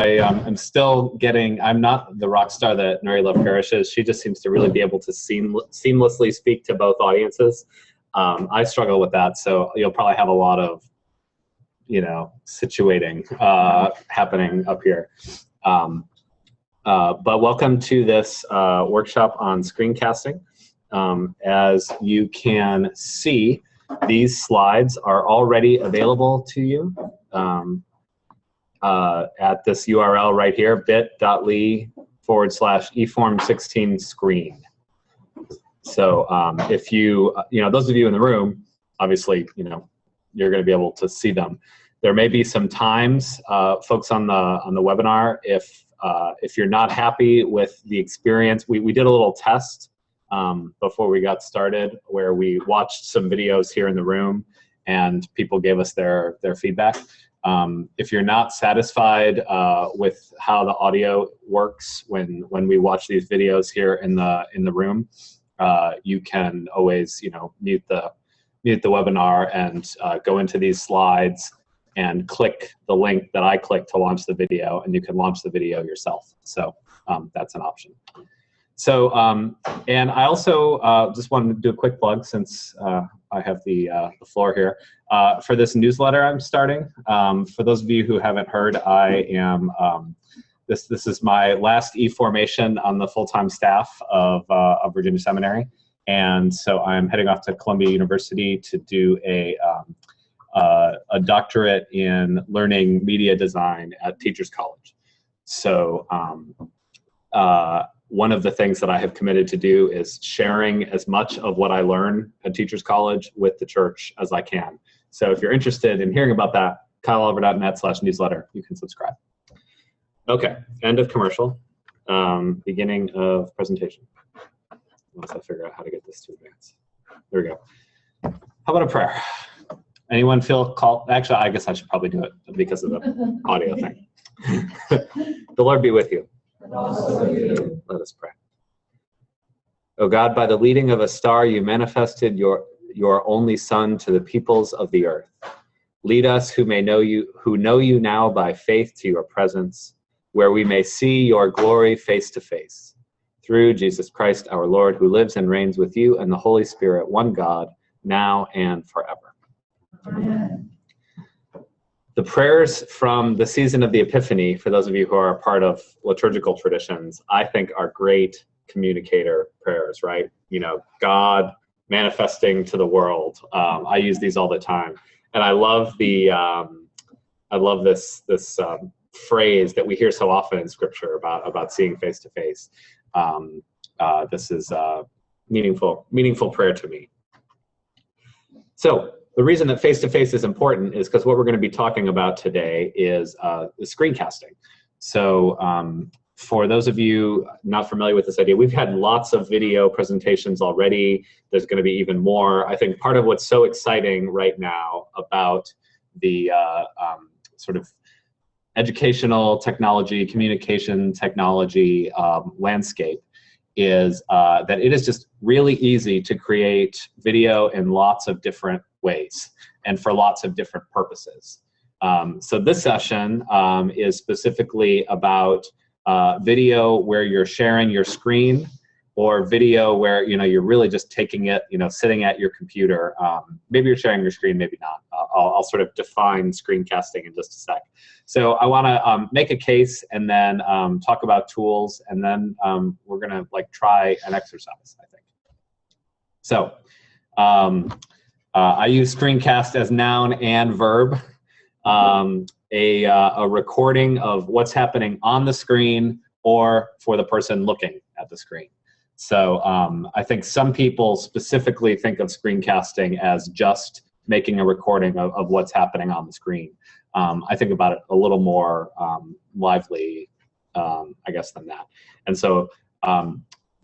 am still getting, I'm not the rock star that Mary Love Parrish is. She just seems to really be able to seamlessly speak to both audiences. I struggle with that, so you'll probably have a lot of, situating happening up here. But welcome to this workshop on screencasting. As you can see, these slides are already available to you at this URL right here, bit.ly/eform16screen. So if you, those of you in the room, obviously, you're going to be able to see them. There may be some times, folks on the webinar, if you're not happy with the experience, we did a little test before we got started where we watched some videos here in the room and people gave us their feedback. If you're not satisfied with how the audio works when we watch these videos here in the room, you can always mute the webinar and go into these slides and click the link that I clicked to launch the video, and you can launch the video yourself. So that's an option. So, and I also just wanted to do a quick plug since I have the floor here for this newsletter I'm starting. For those of you who haven't heard, I am, this is my last e-formation on the full-time staff of Virginia Seminary. And so I'm heading off to Columbia University to do a doctorate in learning media design at Teachers College. So one of the things that I have committed to do is sharing as much of what I learn at Teachers College with the church as I can. So if you're interested in hearing about that, kyleoliver.net/newsletter, you can subscribe. Okay, end of commercial, beginning of presentation. Once I figure out how to get this to advance. There we go. How about a prayer? Anyone feel called? Actually, I guess I should probably do it because of the audio thing. The Lord be with you. Let us pray. O God, by the leading of a star, you manifested your only Son to the peoples of the earth. Lead us who know you now by faith to your presence, where we may see your glory face to face. Through Jesus Christ our Lord, who lives and reigns with you and the Holy Spirit, one God, now and forever. Amen. The prayers from the season of the Epiphany, for those of you who are a part of liturgical traditions, I think are great communicator prayers, right? God manifesting to the world. I use these all the time, and I love this phrase that we hear so often in Scripture about seeing face to face. This is meaningful prayer to me. So the reason that face-to-face is important is because what we're going to be talking about today is the screencasting. So for those of you not familiar with this idea, we've had lots of video presentations already. There's going to be even more. I think part of what's so exciting right now about the sort of educational technology, communication technology landscape is that it is just really easy to create video in lots of different ways and for lots of different purposes. So this session is specifically about video where you're sharing your screen, or video where you're really just taking it, sitting at your computer. Maybe you're sharing your screen, maybe not. I'll sort of define screencasting in just a sec. So I want to make a case and then talk about tools, and then we're gonna try an exercise, I think. So I use screencast as noun and verb. A recording of what's happening on the screen or for the person looking at the screen. So I think some people specifically think of screencasting as just making a recording of what's happening on the screen. I think about it a little more lively, I guess, than that. And so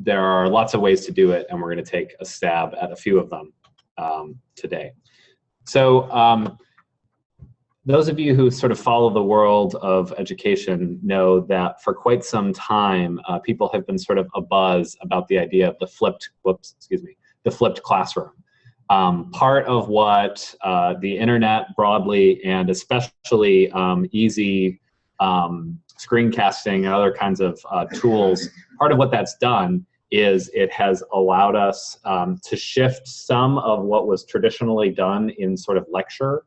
there are lots of ways to do it, and we're going to take a stab at a few of them today. So those of you who sort of follow the world of education know that for quite some time, people have been sort of abuzz about the idea of the flipped classroom. Part of what the internet broadly, and especially easy screencasting and other kinds of tools, part of what that's done is it has allowed us to shift some of what was traditionally done in sort of lecture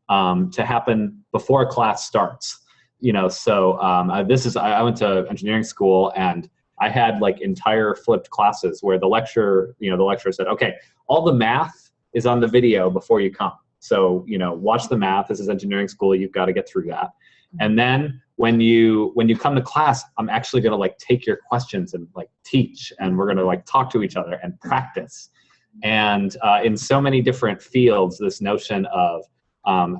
to happen before a class starts. You know, so I went to engineering school, and I had like entire flipped classes where the lecturer said, okay, all the math is on the video before you come. So, you know, watch the math. This is engineering school. You've got to get through that. And then when you come to class, I'm actually going to like take your questions and like teach, and we're going to like talk to each other and practice. And in so many different fields, this notion of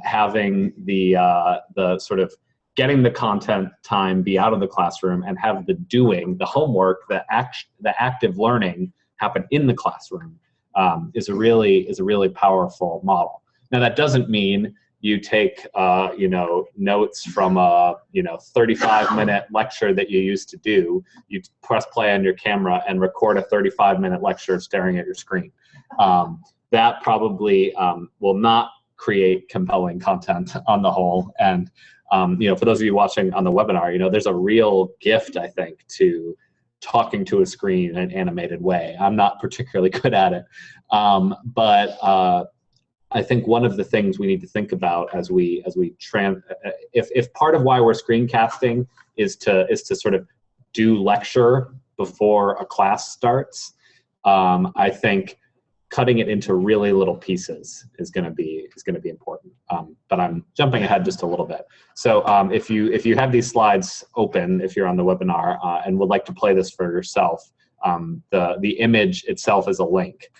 having the sort of getting the content time be out of the classroom and have the doing, the homework, the active learning happen in the classroom is a really powerful model. Now that doesn't mean you take you know, notes from a 35-minute lecture that you used to do. You press play on your camera and record a 35-minute lecture staring at your screen. That probably will not create compelling content on the whole. And you know, for those of you watching on the webinar, you know, there's a real gift, I think, to talking to a screen in an animated way. I'm not particularly good at it, but I think one of the things we need to think about as if part of why we're screencasting is to sort of do lecture before a class starts, I think cutting it into really little pieces is going to be important. But I'm jumping ahead just a little bit. So if you have these slides open, if you're on the webinar and would like to play this for yourself, the image itself is a link.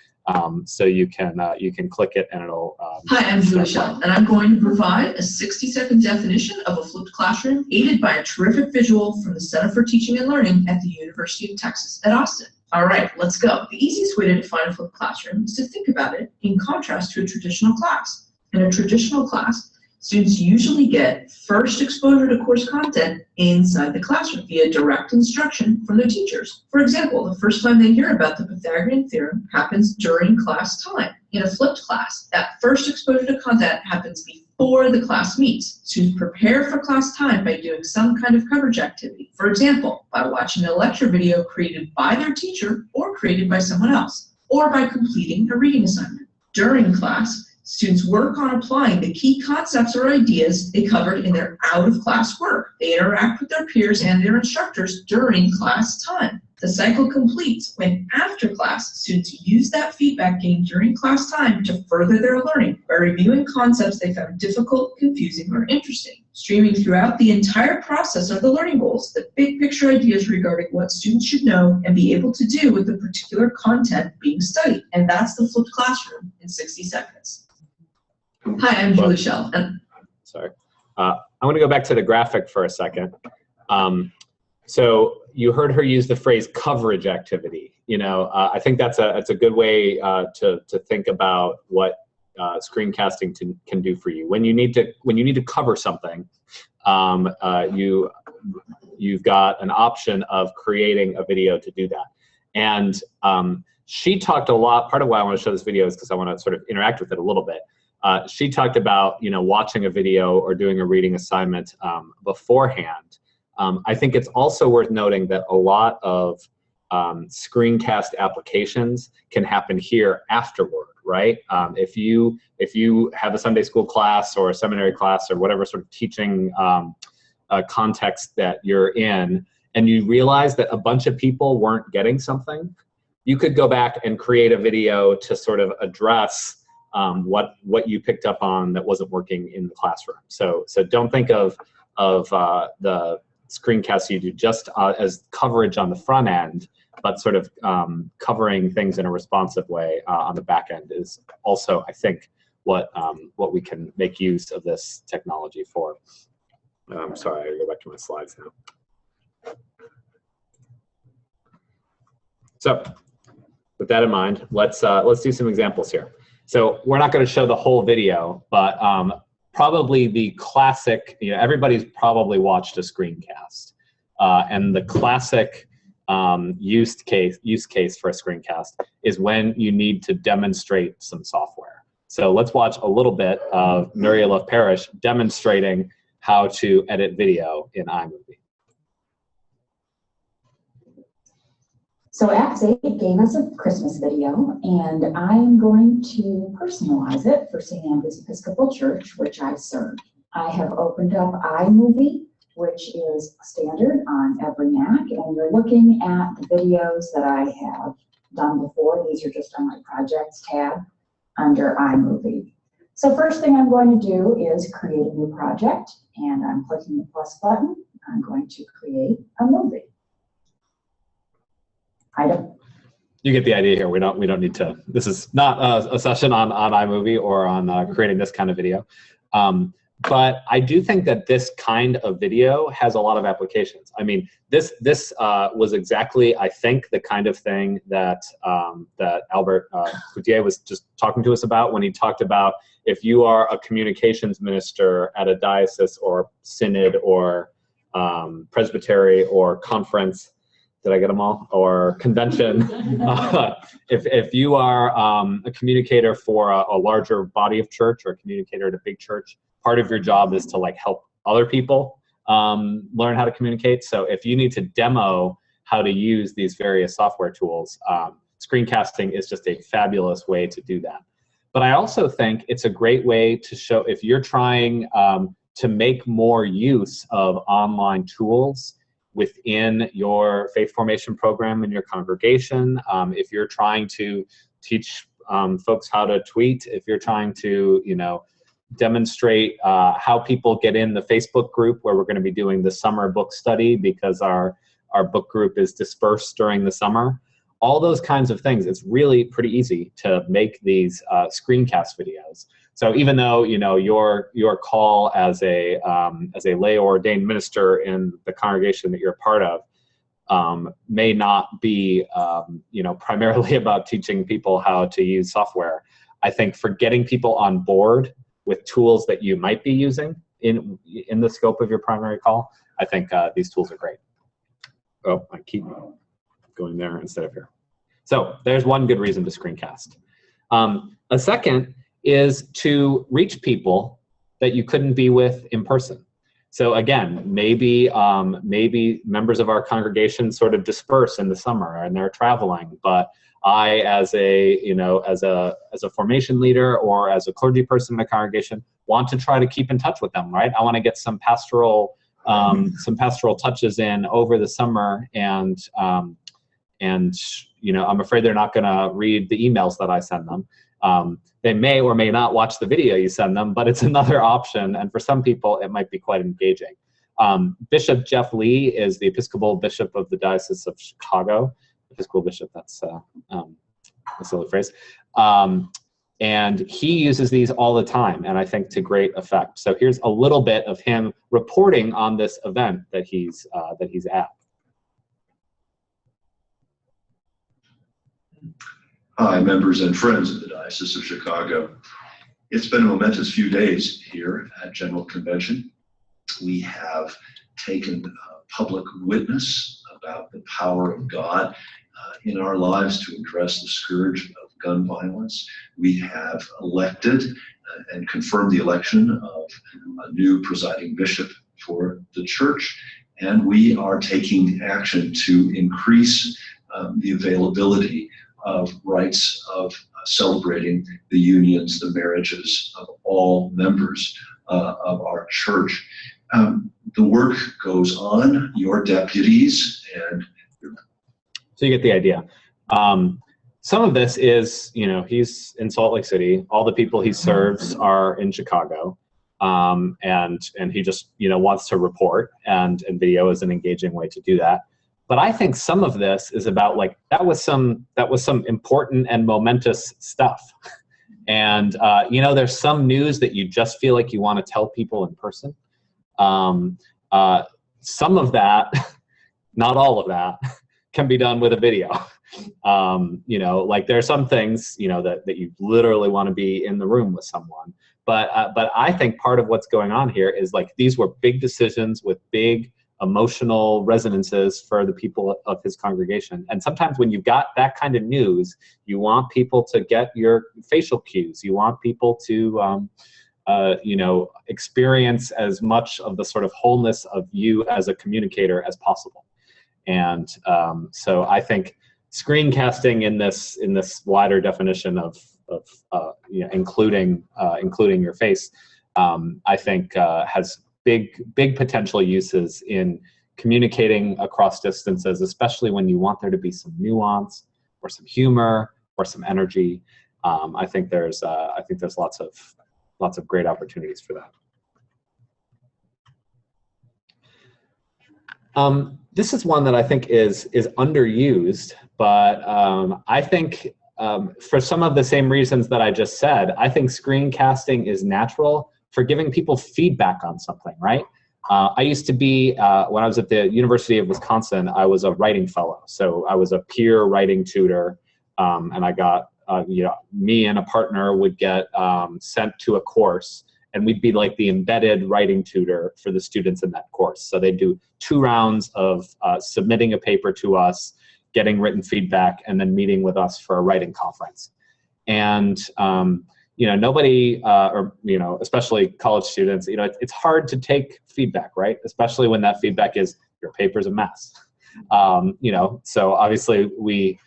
So you can click it and it'll. Hi, I'm Julie Schell, and I'm going to provide a 60-second definition of a flipped classroom aided by a terrific visual from the Center for Teaching and Learning at the University of Texas at Austin. All right, let's go. The easiest way to define a flipped classroom is to think about it in contrast to a traditional class. In a traditional class, students usually get first exposure to course content inside the classroom via direct instruction from their teachers. For example, the first time they hear about the Pythagorean theorem happens during class time. In a flipped class, that first exposure to content happens before the class meets. Students prepare for class time by doing some kind of coverage activity. For example, by watching a lecture video created by their teacher or created by someone else, or by completing a reading assignment. During class, students work on applying the key concepts or ideas they covered in their out-of-class work. They interact with their peers and their instructors during class time. The cycle completes when, after class, students use that feedback gained during class time to further their learning by reviewing concepts they found difficult, confusing, or interesting. Streaming throughout the entire process are the learning goals, the big picture ideas regarding what students should know and be able to do with the particular content being studied. And that's the flipped classroom in 60 seconds. Hi, I'm Julie Schell. Sorry. I'm going to go back to the graphic for a second. So you heard her use the phrase coverage activity. You know, I think that's a good way to think about what screencasting can do for you. When you need to cover something, you've got an option of creating a video to do that. And she talked a lot. Part of why I want to show this video is because I want to sort of interact with it a little bit. She talked about, you know, watching a video or doing a reading assignment beforehand. I think it's also worth noting that a lot of screencast applications can happen here afterward, right? If you have a Sunday school class or a seminary class or whatever sort of teaching context that you're in, and you realize that a bunch of people weren't getting something, you could go back and create a video to sort of address what you picked up on that wasn't working in the classroom. So don't think of the screencasts you do just as coverage on the front end, but sort of covering things in a responsive way on the back end is also, I think, what we can make use of this technology for. Sorry, I gotta go back to my slides now. So with that in mind, let's do some examples here. So we're not going to show the whole video, but probably the classic, you know, everybody's probably watched a screencast. And the classic use case for a screencast is when you need to demonstrate some software. So let's watch a little bit of Nuria Love Parrish demonstrating how to edit video in iMovie. So Acts 8 gave us a Christmas video, and I'm going to personalize it for St. Andrew's Episcopal Church, which I serve. I have opened up iMovie, which is standard on every Mac, and you're looking at the videos that I have done before. These are just on my projects tab under iMovie. So first thing I'm going to do is create a new project, and I'm clicking the plus button. I'm going to create a movie. You get the idea here. We don't need to. This is not a session on iMovie or on creating this kind of video. But I do think that this kind of video has a lot of applications. I mean, this was exactly, I think, the kind of thing that that Albert Cloutier was just talking to us about when he talked about if you are a communications minister at a diocese or synod or presbytery or conference. Did I get them all? Or convention. If you are a communicator for a larger body of church or a communicator at a big church, part of your job is to like help other people learn how to communicate. So if you need to demo how to use these various software tools, screencasting is just a fabulous way to do that. But I also think it's a great way to show if you're trying to make more use of online tools within your faith formation program in your congregation, if you're trying to teach folks how to tweet, if you're trying to, demonstrate how people get in the Facebook group where we're going to be doing the summer book study because our book group is dispersed during the summer. All those kinds of things, it's really pretty easy to make these screencast videos. So even though your call as a lay ordained minister in the congregation that you're a part of may not be primarily about teaching people how to use software, I think for getting people on board with tools that you might be using in the scope of your primary call, I think these tools are great. Oh, I keep going there instead of here. So there's one good reason to screencast. A second is to reach people that you couldn't be with in person. So again, maybe members of our congregation sort of disperse in the summer and they're traveling, but I, as a formation leader or as a clergy person in a congregation, want to try to keep in touch with them, right? I want to get some pastoral touches in over the summer, and I'm afraid they're not going to read the emails that I send them. They may or may not watch the video you send them, but it's another option, and for some people, it might be quite engaging. Bishop Jeff Lee is the Episcopal Bishop of the Diocese of Chicago. Episcopal Bishop, that's a silly phrase. And he uses these all the time, and I think to great effect. So here's a little bit of him reporting on this event that he's at. Hi, members and friends of the Diocese of Chicago. It's been a momentous few days here at General Convention. We have taken public witness about the power of God in our lives to address the scourge of gun violence. We have elected and confirmed the election of a new presiding bishop for the church, and we are taking action to increase the availability of rights of celebrating the unions, the marriages of all members of our church. The work goes on. Your deputies and so you get the idea. Some of this is, he's in Salt Lake City. All the people he serves are in Chicago, and he just wants to report, and video is an engaging way to do that. But I think some of this is about that was some important and momentous stuff, and there's some news that you just feel like you want to tell people in person. Some of that, not all of that, can be done with a video. There are some things, that you literally want to be in the room with someone. But I think part of what's going on here is these were big decisions with big emotional resonances for the people of his congregation. And sometimes when you've got that kind of news, you want people to get your facial cues. You want people to you know, experience as much of the sort of wholeness of you as a communicator as possible. And so I think screencasting in this wider definition of you know, including your face, I think has big potential uses in communicating across distances, especially when you want there to be some nuance or some humor or some energy. I think there's lots of great opportunities for that. This is one that I think is underused, but I think for some of the same reasons that I just said, I think screencasting is natural for giving people feedback on something, right? I used to be, when I was at the University of Wisconsin, I was a writing fellow. So I was a peer writing tutor, and I got, you know, me and a partner would get sent to a course, and we'd be like the embedded writing tutor for the students in that course. So they do 2 rounds of submitting a paper to us, getting written feedback, and then meeting with us for a writing conference. And you know, nobody, or you know, especially college students, you know, it's hard to take feedback, right? Especially when that feedback is your paper's a mess. You know, so obviously we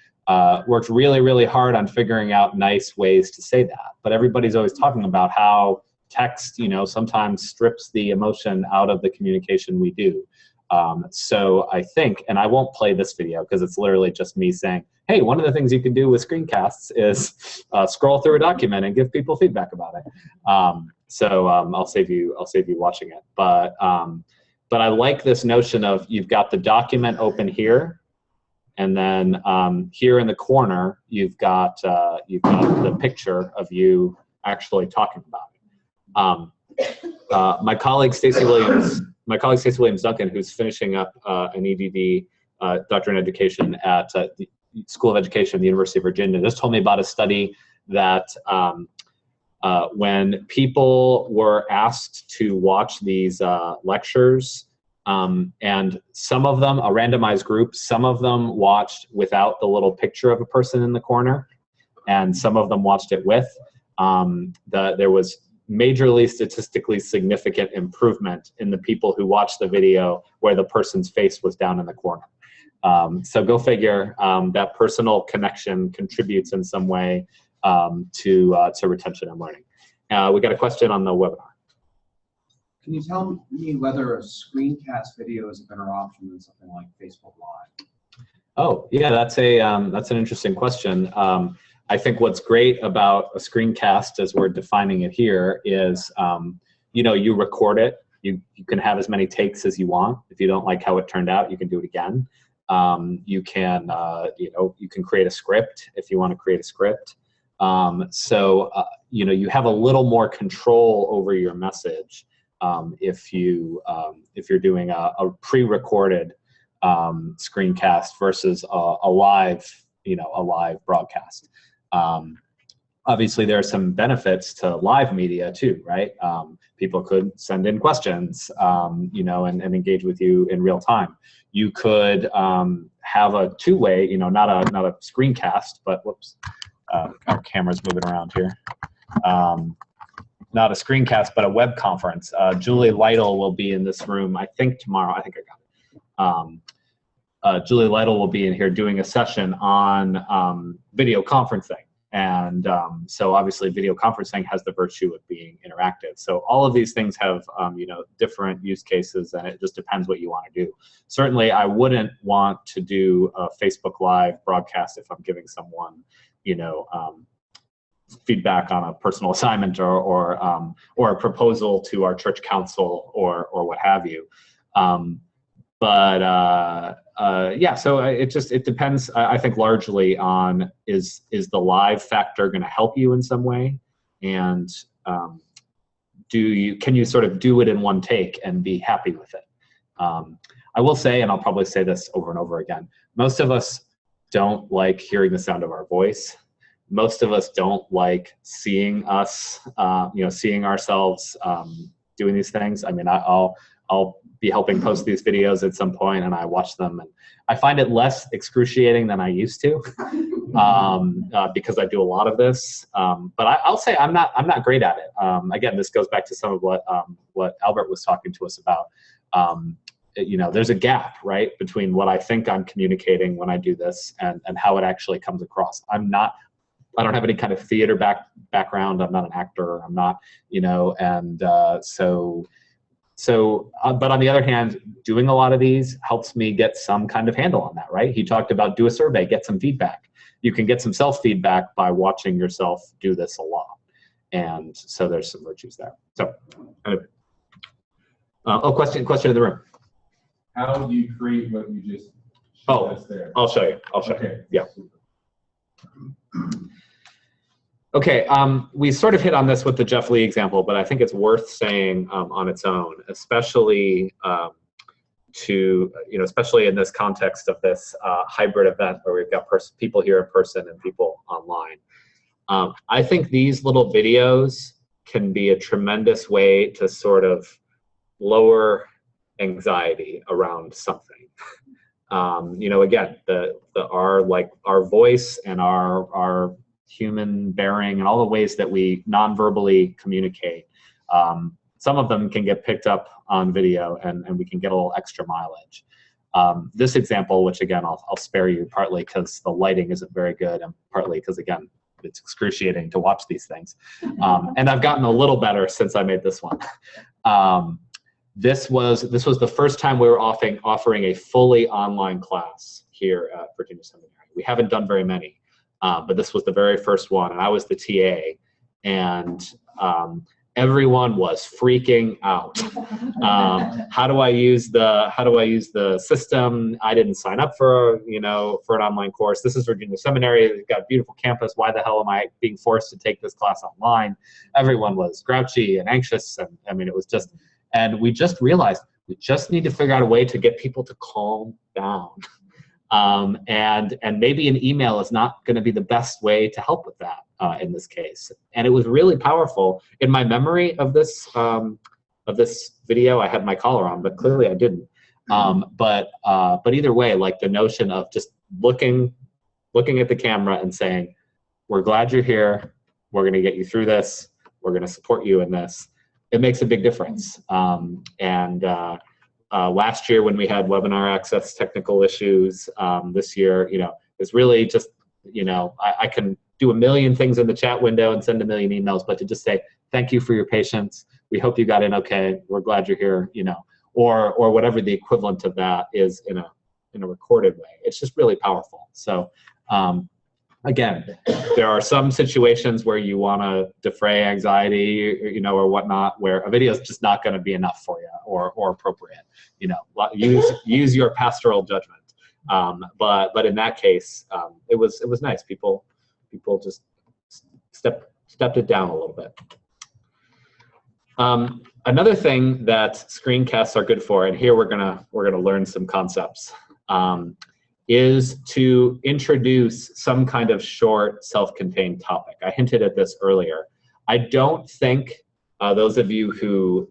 worked really hard on figuring out nice ways to say that. But everybody's always talking about how text, you know, sometimes strips the emotion out of the communication we do. So I think, and I won't play this video because it's literally just me saying, hey, one of the things you can do with screencasts is scroll through a document and give people feedback about it. So I'll save you watching it. But I like this notion of you've got the document open here, and then here in the corner you've got the picture of you actually talking about it. My colleague Stacey Williams Duncan, who's finishing up an EDD doctorate in education at the School of Education at the University of Virginia, just told me about a study that when people were asked to watch these lectures, and some of them, a randomized group, some of them watched without the little picture of a person in the corner, and some of them watched it with, there was majorly statistically significant improvement in the people who watched the video where the person's face was down in the corner. So go figure, that personal connection contributes in some way to retention and learning. We got a question on the webinar. Can you tell me whether a screencast video is a better option than something like Facebook Live? Oh, yeah, that's an interesting question. I think what's great about a screencast, as we're defining it here, is you know, you record it. You can have as many takes as you want. If you don't like how it turned out, you can do it again. You can you know, you can create a script if you want to create a script. So you know, you have a little more control over your message if you're doing a pre-recorded screencast versus a live broadcast. Obviously, there are some benefits to live media too, right? People could send in questions, you know, and engage with you in real time. You could have a two-way, you know, not a screencast, but whoops, our camera's moving around here. Not a screencast, but a web conference. Julie Lytle will be in this room, I think tomorrow. I think I got it. Julie Lytle will be in here doing a session on video conferencing. And so obviously video conferencing has the virtue of being interactive. So all of these things have you know, different use cases, and it just depends what you want to do. Certainly I wouldn't want to do a Facebook Live broadcast if I'm giving someone, you know, feedback on a personal assignment or a proposal to our church council or what have you. Yeah, so it depends, I think, largely on is the live factor going to help you in some way, and can you sort of do it in one take and be happy with it? I will say, and I'll probably say this over and over again, most of us don't like hearing the sound of our voice. Most of us don't like seeing us, you know, seeing ourselves doing these things. I mean, I'll I'll be helping post these videos at some point, and I watch them, and I find it less excruciating than I used to, because I do a lot of this. But I'll say I'm not great at it. Again, this goes back to some of what Albert was talking to us about. You know, there's a gap, right, between what I think I'm communicating when I do this and how it actually comes across. I don't have any kind of theater background. I'm not an actor. I'm not, you know, and but on the other hand, doing a lot of these helps me get some kind of handle on that, right? He talked about do a survey, get some feedback. You can get some self-feedback by watching yourself do this a lot. And so there's some virtues there. So, question in the room. How do you create what you just showed us there? I'll show you. Okay. Yeah. Okay, we sort of hit on this with the Jeff Lee example, but I think it's worth saying on its own, especially especially in this context of this hybrid event where we've got people here in person and people online. I think these little videos can be a tremendous way to sort of lower anxiety around something. You know, again, our voice and our human bearing and all the ways that we non-verbally communicate. Some of them can get picked up on video and we can get a little extra mileage. This example, which again, I'll spare you partly because the lighting isn't very good and partly because again, it's excruciating to watch these things. And I've gotten a little better since I made this one. This was the first time we were offering a fully online class here at Virginia Seminary. We haven't done very many. But this was the very first one, and I was the TA, and everyone was freaking out. How do I use the system? I didn't sign up for an online course. This is Virginia Seminary. They've got a beautiful campus. Why the hell am I being forced to take this class online? Everyone was grouchy and anxious, and I mean, it was just. And we just realized we just need to figure out a way to get people to calm down. And maybe an email is not going to be the best way to help with that in this case. And it was really powerful. In my memory of this video, I had my collar on, but clearly I didn't. But either way, like the notion of just looking at the camera and saying, "We're glad you're here. We're going to get you through this. We're going to support you in this." It makes a big difference. Last year when we had webinar access technical issues, this year, it's really just, I can do a million things in the chat window and send a million emails, but to just say, thank you for your patience. We hope you got in okay. We're glad you're here, or whatever the equivalent of that is in a recorded way. It's just really powerful. So, again, there are some situations where you want to defray anxiety, or whatnot, where a video is just not going to be enough for you or appropriate. Use your pastoral judgment. But in that case, it was nice. People just stepped it down a little bit. Another thing that screencasts are good for, and here we're gonna learn some concepts. Is to introduce some kind of short self-contained topic. I hinted at this earlier. I don't think those of you who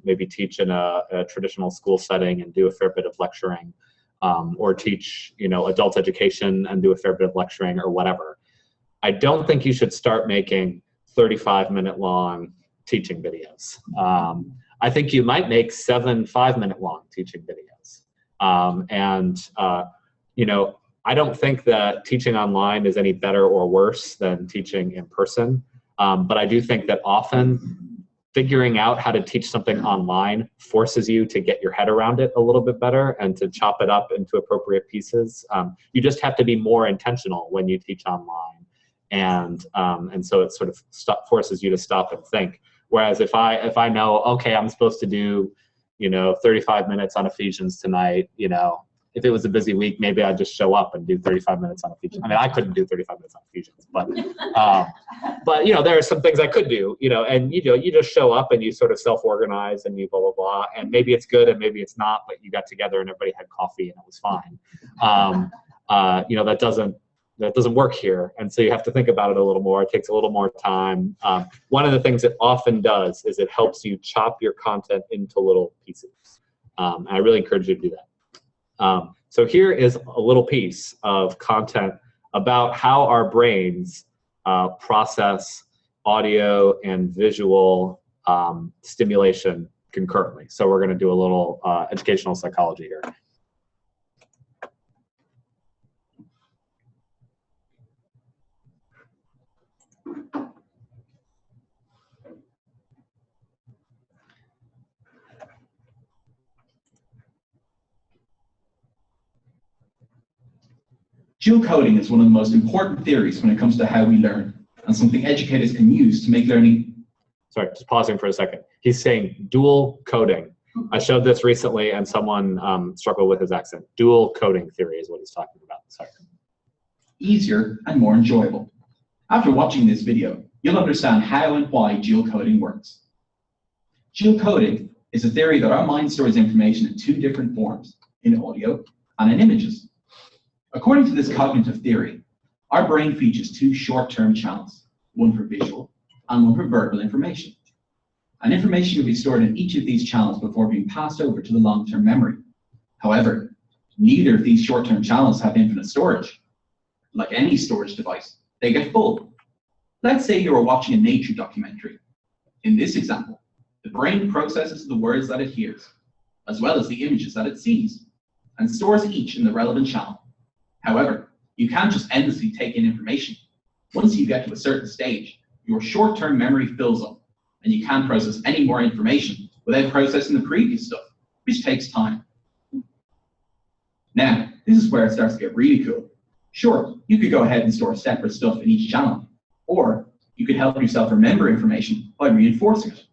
maybe teach in a traditional school setting and do a fair bit of lecturing, or teach adult education and do a fair bit of lecturing or whatever, I don't think you should start making 35-minute long teaching videos. I think you might make 7 5-minute long teaching videos. I don't think that teaching online is any better or worse than teaching in person. But I do think that often figuring out how to teach something online forces you to get your head around it a little bit better and to chop it up into appropriate pieces. You just have to be more intentional when you teach online. And so it sort of forces you to stop and think. Whereas if I know, okay, I'm supposed to do 35 minutes on Ephesians tonight, if it was a busy week, maybe I'd just show up and do 35 minutes on Ephesians. I mean, I couldn't do 35 minutes on Ephesians, but there are some things I could do, and you just show up and you sort of self-organize and you blah, blah, blah, and maybe it's good and maybe it's not, but you got together and everybody had coffee and it was fine. That that doesn't work here. And so you have to think about it a little more. It takes a little more time. One of the things it often does is it helps you chop your content into little pieces. And I really encourage you to do that. So here is a little piece of content about how our brains process audio and visual stimulation concurrently. So we're going to do a little educational psychology here. Geocoding is one of the most important theories when it comes to how we learn, and something educators can use to make learning. Sorry, just pausing for a second. He's saying dual coding. I showed this recently and someone struggled with his accent. Dual coding theory is what he's talking about. Sorry. Easier and more enjoyable. After watching this video, you'll understand how and why geocoding works. Geocoding is a theory that our mind stores information in two different forms, in audio and in images. According to this cognitive theory, our brain features two short-term channels, one for visual and one for verbal information. And information will be stored in each of these channels before being passed over to the long-term memory. However, neither of these short-term channels have infinite storage. Like any storage device, they get full. Let's say you are watching a nature documentary. In this example, the brain processes the words that it hears, as well as the images that it sees, and stores each in the relevant channel. However, you can't just endlessly take in information. Once you get to a certain stage, your short-term memory fills up, and you can't process any more information without processing the previous stuff, which takes time. Now, this is where it starts to get really cool. Sure, you could go ahead and store separate stuff in each channel, or you could help yourself remember information by reinforcing it.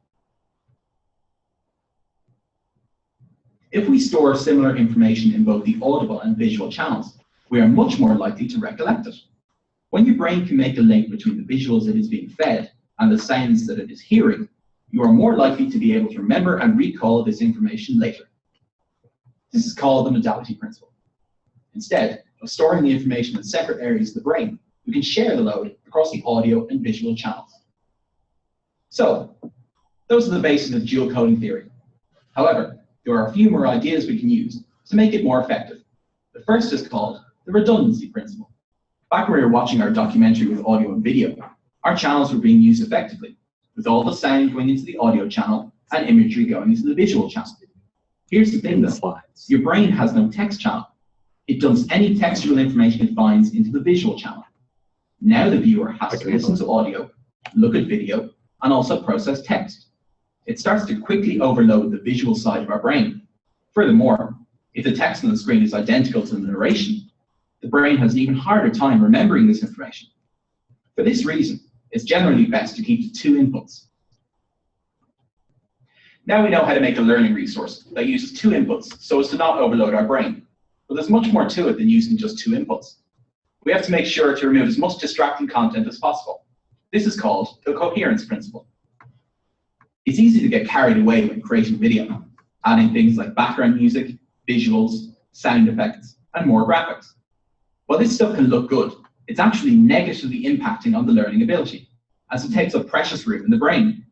If we store similar information in both the audible and visual channels, we are much more likely to recollect it. When your brain can make a link between the visuals it is being fed and the sounds that it is hearing, you are more likely to be able to remember and recall this information later. This is called the modality principle. Instead of storing the information in separate areas of the brain, we can share the load across the audio and visual channels. So, those are the bases of geocoding theory. However, there are a few more ideas we can use to make it more effective. The first is called the redundancy principle. Back when we were watching our documentary with audio and video, our channels were being used effectively, with all the sound going into the audio channel and imagery going into the visual channel. Here's the thing though, your brain has no text channel. It dumps any textual information it finds into the visual channel. Now the viewer has to listen to audio, look at video, and also process text. It starts to quickly overload the visual side of our brain. Furthermore, if the text on the screen is identical to the narration, the brain has an even harder time remembering this information. For this reason, it's generally best to keep to two inputs. Now we know how to make a learning resource that uses two inputs so as to not overload our brain. But there's much more to it than using just two inputs. We have to make sure to remove as much distracting content as possible. This is called the coherence principle. It's easy to get carried away when creating video, adding things like background music, visuals, sound effects, and more graphics. While this stuff can look good, it's actually negatively impacting on the learning ability, as it takes up precious room in the brain.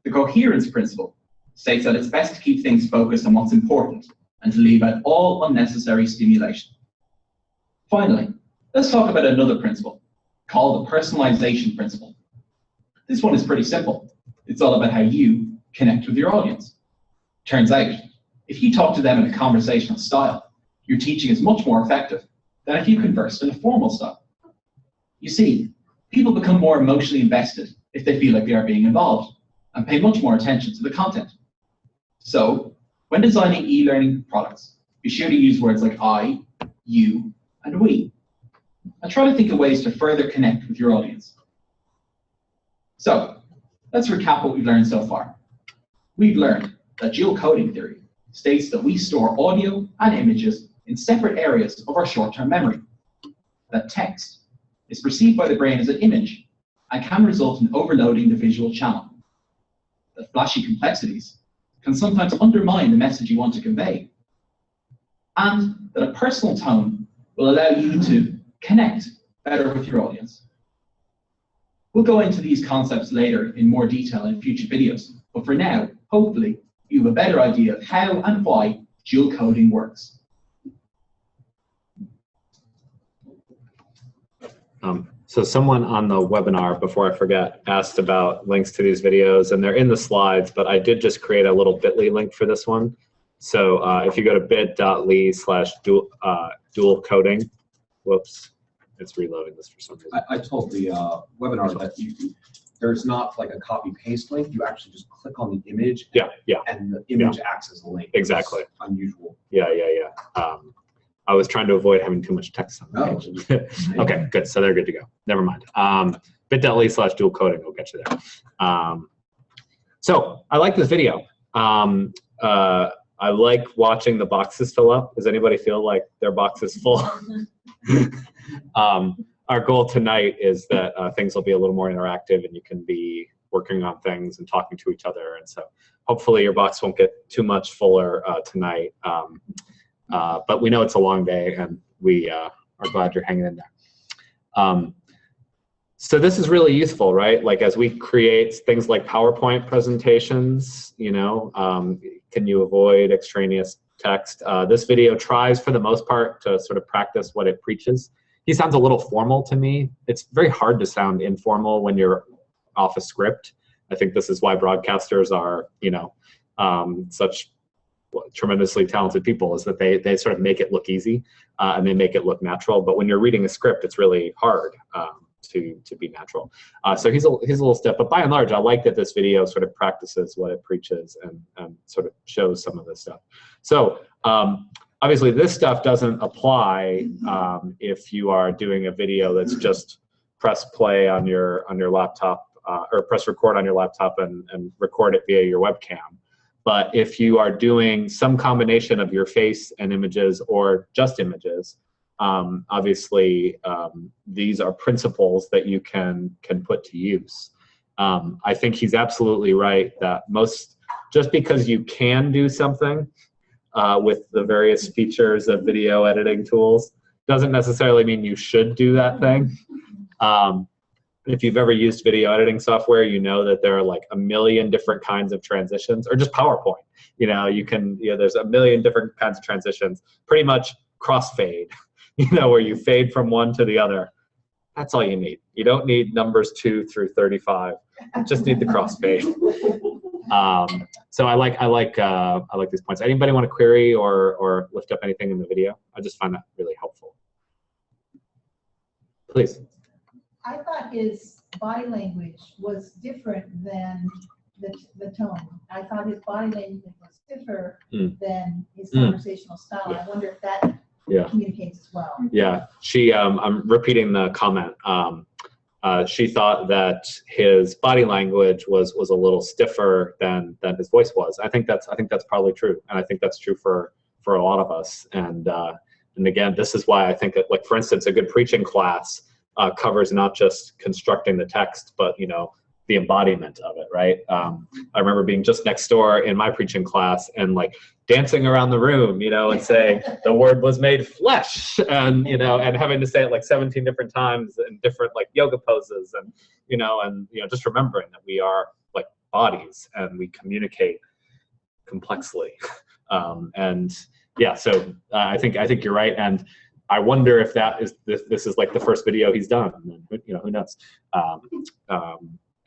The coherence principle states that it's best to keep things focused on what's important and to leave out all unnecessary stimulation. Finally, let's talk about another principle called the personalization principle. This one is pretty simple. It's all about how you connect with your audience. Turns out, if you talk to them in a conversational style, your teaching is much more effective than if you conversed in a formal style. You see, people become more emotionally invested if they feel like they are being involved and pay much more attention to the content. So, when designing e-learning products, be sure to use words like I, you, and we, and try to think of ways to further connect with your audience. So, let's recap what we've learned so far. We've learned that geocoding theory states that we store audio and images in separate areas of our short-term memory. That text is perceived by the brain as an image and can result in overloading the visual channel. That flashy complexities can sometimes undermine the message you want to convey. And that a personal tone will allow you to connect better with your audience. We'll go into these concepts later in more detail in future videos, but for now, hopefully, you have a better idea of how and why geocoding works. So someone on the webinar, before I forget, asked about links to these videos, and they're in the slides, but I did just create a little bit.ly link for this one. So if you go to bit.ly/dual coding, whoops, it's reloading this for some reason. I told the webinar that there's not like a copy paste link. You actually just click on the image. Yeah. And the image acts as a link. Exactly. It's unusual. Yeah. I was trying to avoid having too much text on the page. Okay, good. So they're good to go. Never mind. Bit.ly/dual coding will get you there. So I like this video. I like watching the boxes fill up. Does anybody feel like their box is full? Our goal tonight is that things will be a little more interactive and you can be working on things and talking to each other. And so hopefully your box won't get too much fuller tonight. But we know it's a long day and we are glad you're hanging in there. So this is really useful, right? Like as we create things like PowerPoint presentations, you know, can you avoid extraneous text? This video tries for the most part to sort of practice what it preaches. He sounds a little formal to me. It's very hard to sound informal when you're off a script. I think this is why broadcasters are, you know, such tremendously talented people, is that they sort of make it look easy and they make it look natural. But when you're reading a script, it's really hard to be natural. So he's a little stiff, but by and large, I like that this video sort of practices what it preaches and sort of shows some of this stuff. So obviously this stuff doesn't apply if you are doing a video that's just press play on your laptop or press record on your laptop and record it via your webcam. But if you are doing some combination of your face and images or just images, obviously these are principles that you can put to use. I think he's absolutely right that just because you can do something with the various features of video editing tools doesn't necessarily mean you should do that thing. If you've ever used video editing software, you know that there are like a million different kinds of transitions, or just PowerPoint. You know, there's a million different kinds of transitions, pretty much crossfade, you know, where you fade from one to the other. That's all you need. You don't need numbers 2 through 35. You just need the crossfade. So I like these points. Anybody want to query or lift up anything in the video? I just find that really helpful. Please. I thought his body language was different than the tone. I thought his body language was stiffer than his conversational style. I wonder if that communicates as well. Yeah, I'm repeating the comment. She thought that his body language was a little stiffer than his voice was. I think that's probably true, and I think that's true for a lot of us. And again, this is why I think that, like, for instance, a good preaching class covers not just constructing the text, but, you know, the embodiment of it, right? I remember being just next door in my preaching class and like dancing around the room, you know, and saying the word was made flesh, and, you know, and having to say it like 17 different times in different like yoga poses, and just remembering that we are like bodies and we communicate complexly. And yeah, so I think you're right. And I wonder if this is like the first video he's done. You know, who knows?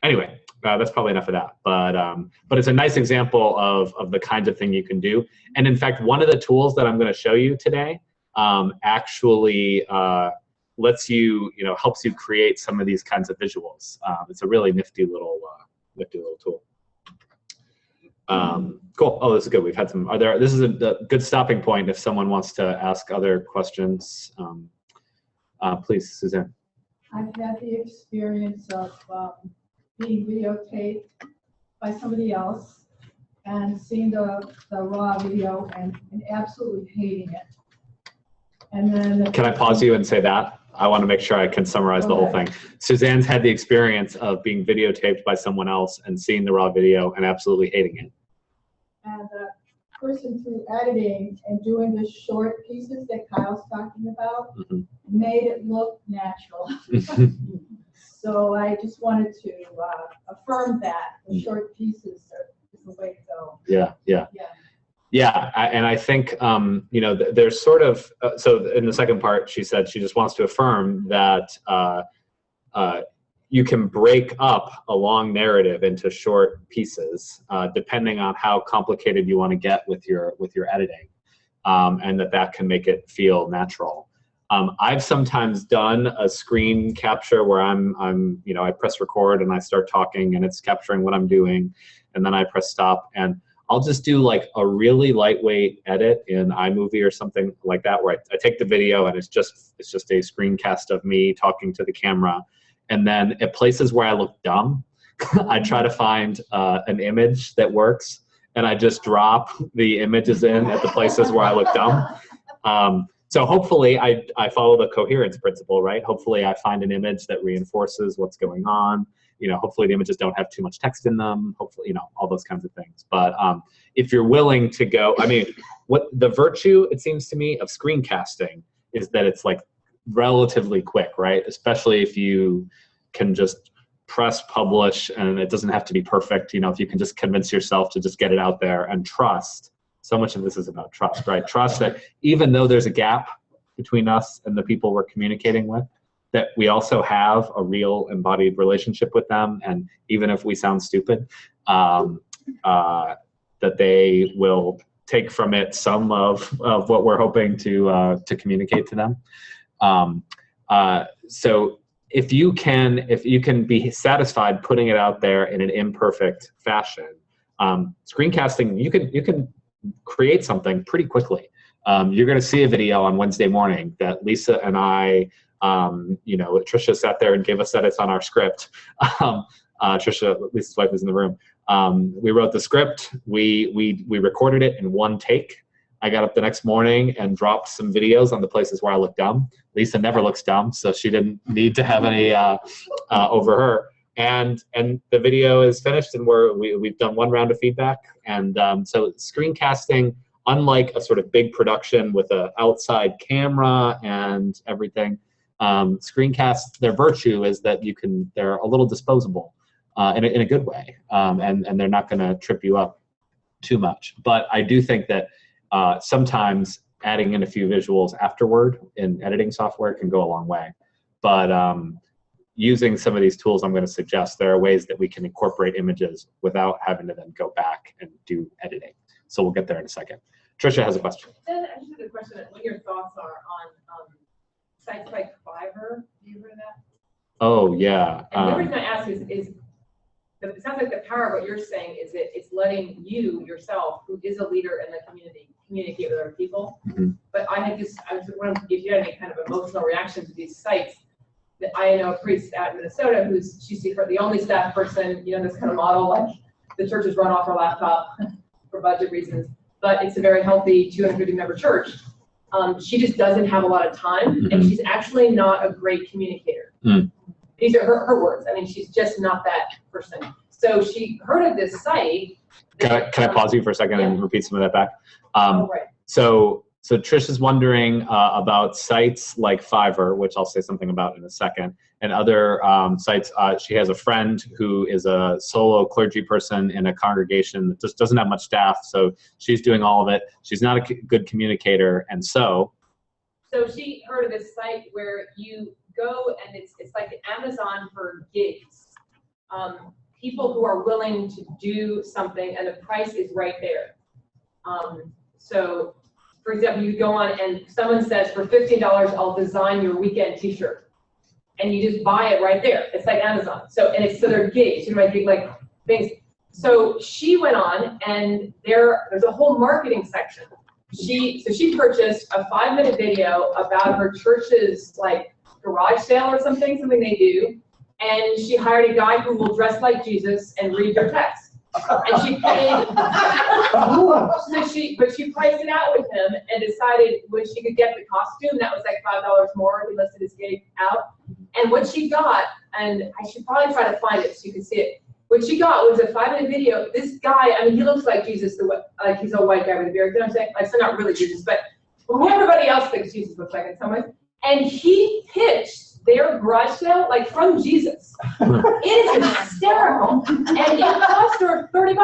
Anyway, that's probably enough of that. But it's a nice example of the kinds of thing you can do. And in fact, one of the tools that I'm going to show you today actually lets you, helps you create some of these kinds of visuals. It's a really nifty little tool. Cool. Oh, this is good. We've had some. This is a good stopping point if someone wants to ask other questions. Please, Suzanne. I've had the experience of being videotaped by somebody else and seeing the raw video and absolutely hating it. And then Can I pause you and say that? I want to make sure I can summarize the whole thing. Suzanne's had the experience of being videotaped by someone else and seeing the raw video and absolutely hating it. And person through editing and doing the short pieces that Kyle's talking about Mhm. made it look natural. So I just wanted to affirm that the short pieces is the way to go. Yeah, yeah. Yeah. Yeah, and I think, you know, there's sort of, so in the second part, she said she just wants to affirm that you can break up a long narrative into short pieces, depending on how complicated you want to get with your editing, and that can make it feel natural. I've sometimes done a screen capture where you know, I press record and I start talking and it's capturing what I'm doing, and then I press stop, and I'll just do like a really lightweight edit in iMovie or something like that, where I take the video and it's just a screencast of me talking to the camera, and then at places where I look dumb, I try to find an image that works, and I just drop the images in at the places where I look dumb. So hopefully I follow the coherence principle, right? Hopefully I find an image that reinforces what's going on. You know, hopefully the images don't have too much text in them. Hopefully, you know, all those kinds of things. But if you're willing to go, I mean, what the virtue, it seems to me, of screencasting is that it's like relatively quick, right? Especially if you can just press publish and it doesn't have to be perfect. You know, if you can just convince yourself to just get it out there and trust. So much of this is about trust, right? Trust that even though there's a gap between us and the people we're communicating with, that we also have a real embodied relationship with them, and even if we sound stupid, that they will take from it some of what we're hoping to communicate to them. So if you can be satisfied putting it out there in an imperfect fashion, screencasting, you can create something pretty quickly. You're going to see a video on Wednesday morning that Lisa and I, you know, Trisha sat there and gave us edits on our script. Trisha, Lisa's wife, is in the room. We wrote the script. We recorded it in one take. I got up the next morning and dropped some videos on the places where I look dumb. Lisa never looks dumb, so she didn't need to have any over her. And the video is finished, and we've done one round of feedback. And so screencasting, unlike a sort of big production with an outside camera and everything, screencasts, their virtue is that they're a little disposable in a good way, and they're not going to trip you up too much. But I do think that sometimes adding in a few visuals afterward in editing software can go a long way. But using some of these tools I'm going to suggest, there are ways that we can incorporate images without having to then go back and do editing. So we'll get there in a second. Trisha has a question. I just have a question. What your thoughts are on sites like Fiverr? Have you heard of that? Oh, yeah. And the reason I ask is it sounds like the power of what you're saying is that it's letting you yourself, who is a leader in the community, communicate with other people. Mm-hmm. But I was wondering if you had any kind of emotional reaction to these sites. That I know a priest out in Minnesota she's the only staff person, you know, this kind of model, like the church is run off her laptop for budget reasons, but it's a very healthy 250 member church. She just doesn't have a lot of time, and she's actually not a great communicator. These are her words. I mean, she's just not that person. So she heard of this site. Can I pause you for a second and repeat some of that back? Right. So Trish is wondering about sites like Fiverr, which I'll say something about in a second, and other sites. She has a friend who is a solo clergy person in a congregation that just doesn't have much staff, so she's doing all of it. She's not a good communicator, and so she heard of this site where you go and it's like Amazon for gigs. People who are willing to do something, and the price is right there. So, for example, you go on and someone says, for $15, I'll design your weekend T-shirt, and you just buy it right there. It's like Amazon. So they're gigs, you know, like things. So she went on, and there's a whole marketing section. She purchased a 5-minute video about her church's like garage sale or something they do, and she hired a guy who will dress like Jesus and read your text. And she paid, but she priced it out with him and decided when she could get the costume, that was like $5 more. He listed his gig out. And what she got, and I should probably try to find it so you can see it, what she got was a 5-minute video. This guy, I mean, he looks like Jesus, like he's a white guy with a beard. You know what I'm saying? Like, so not really Jesus, but who everybody else thinks Jesus looks like in some ways. And he pitched their garage sale like from Jesus. It is hysterical, and it cost her $30.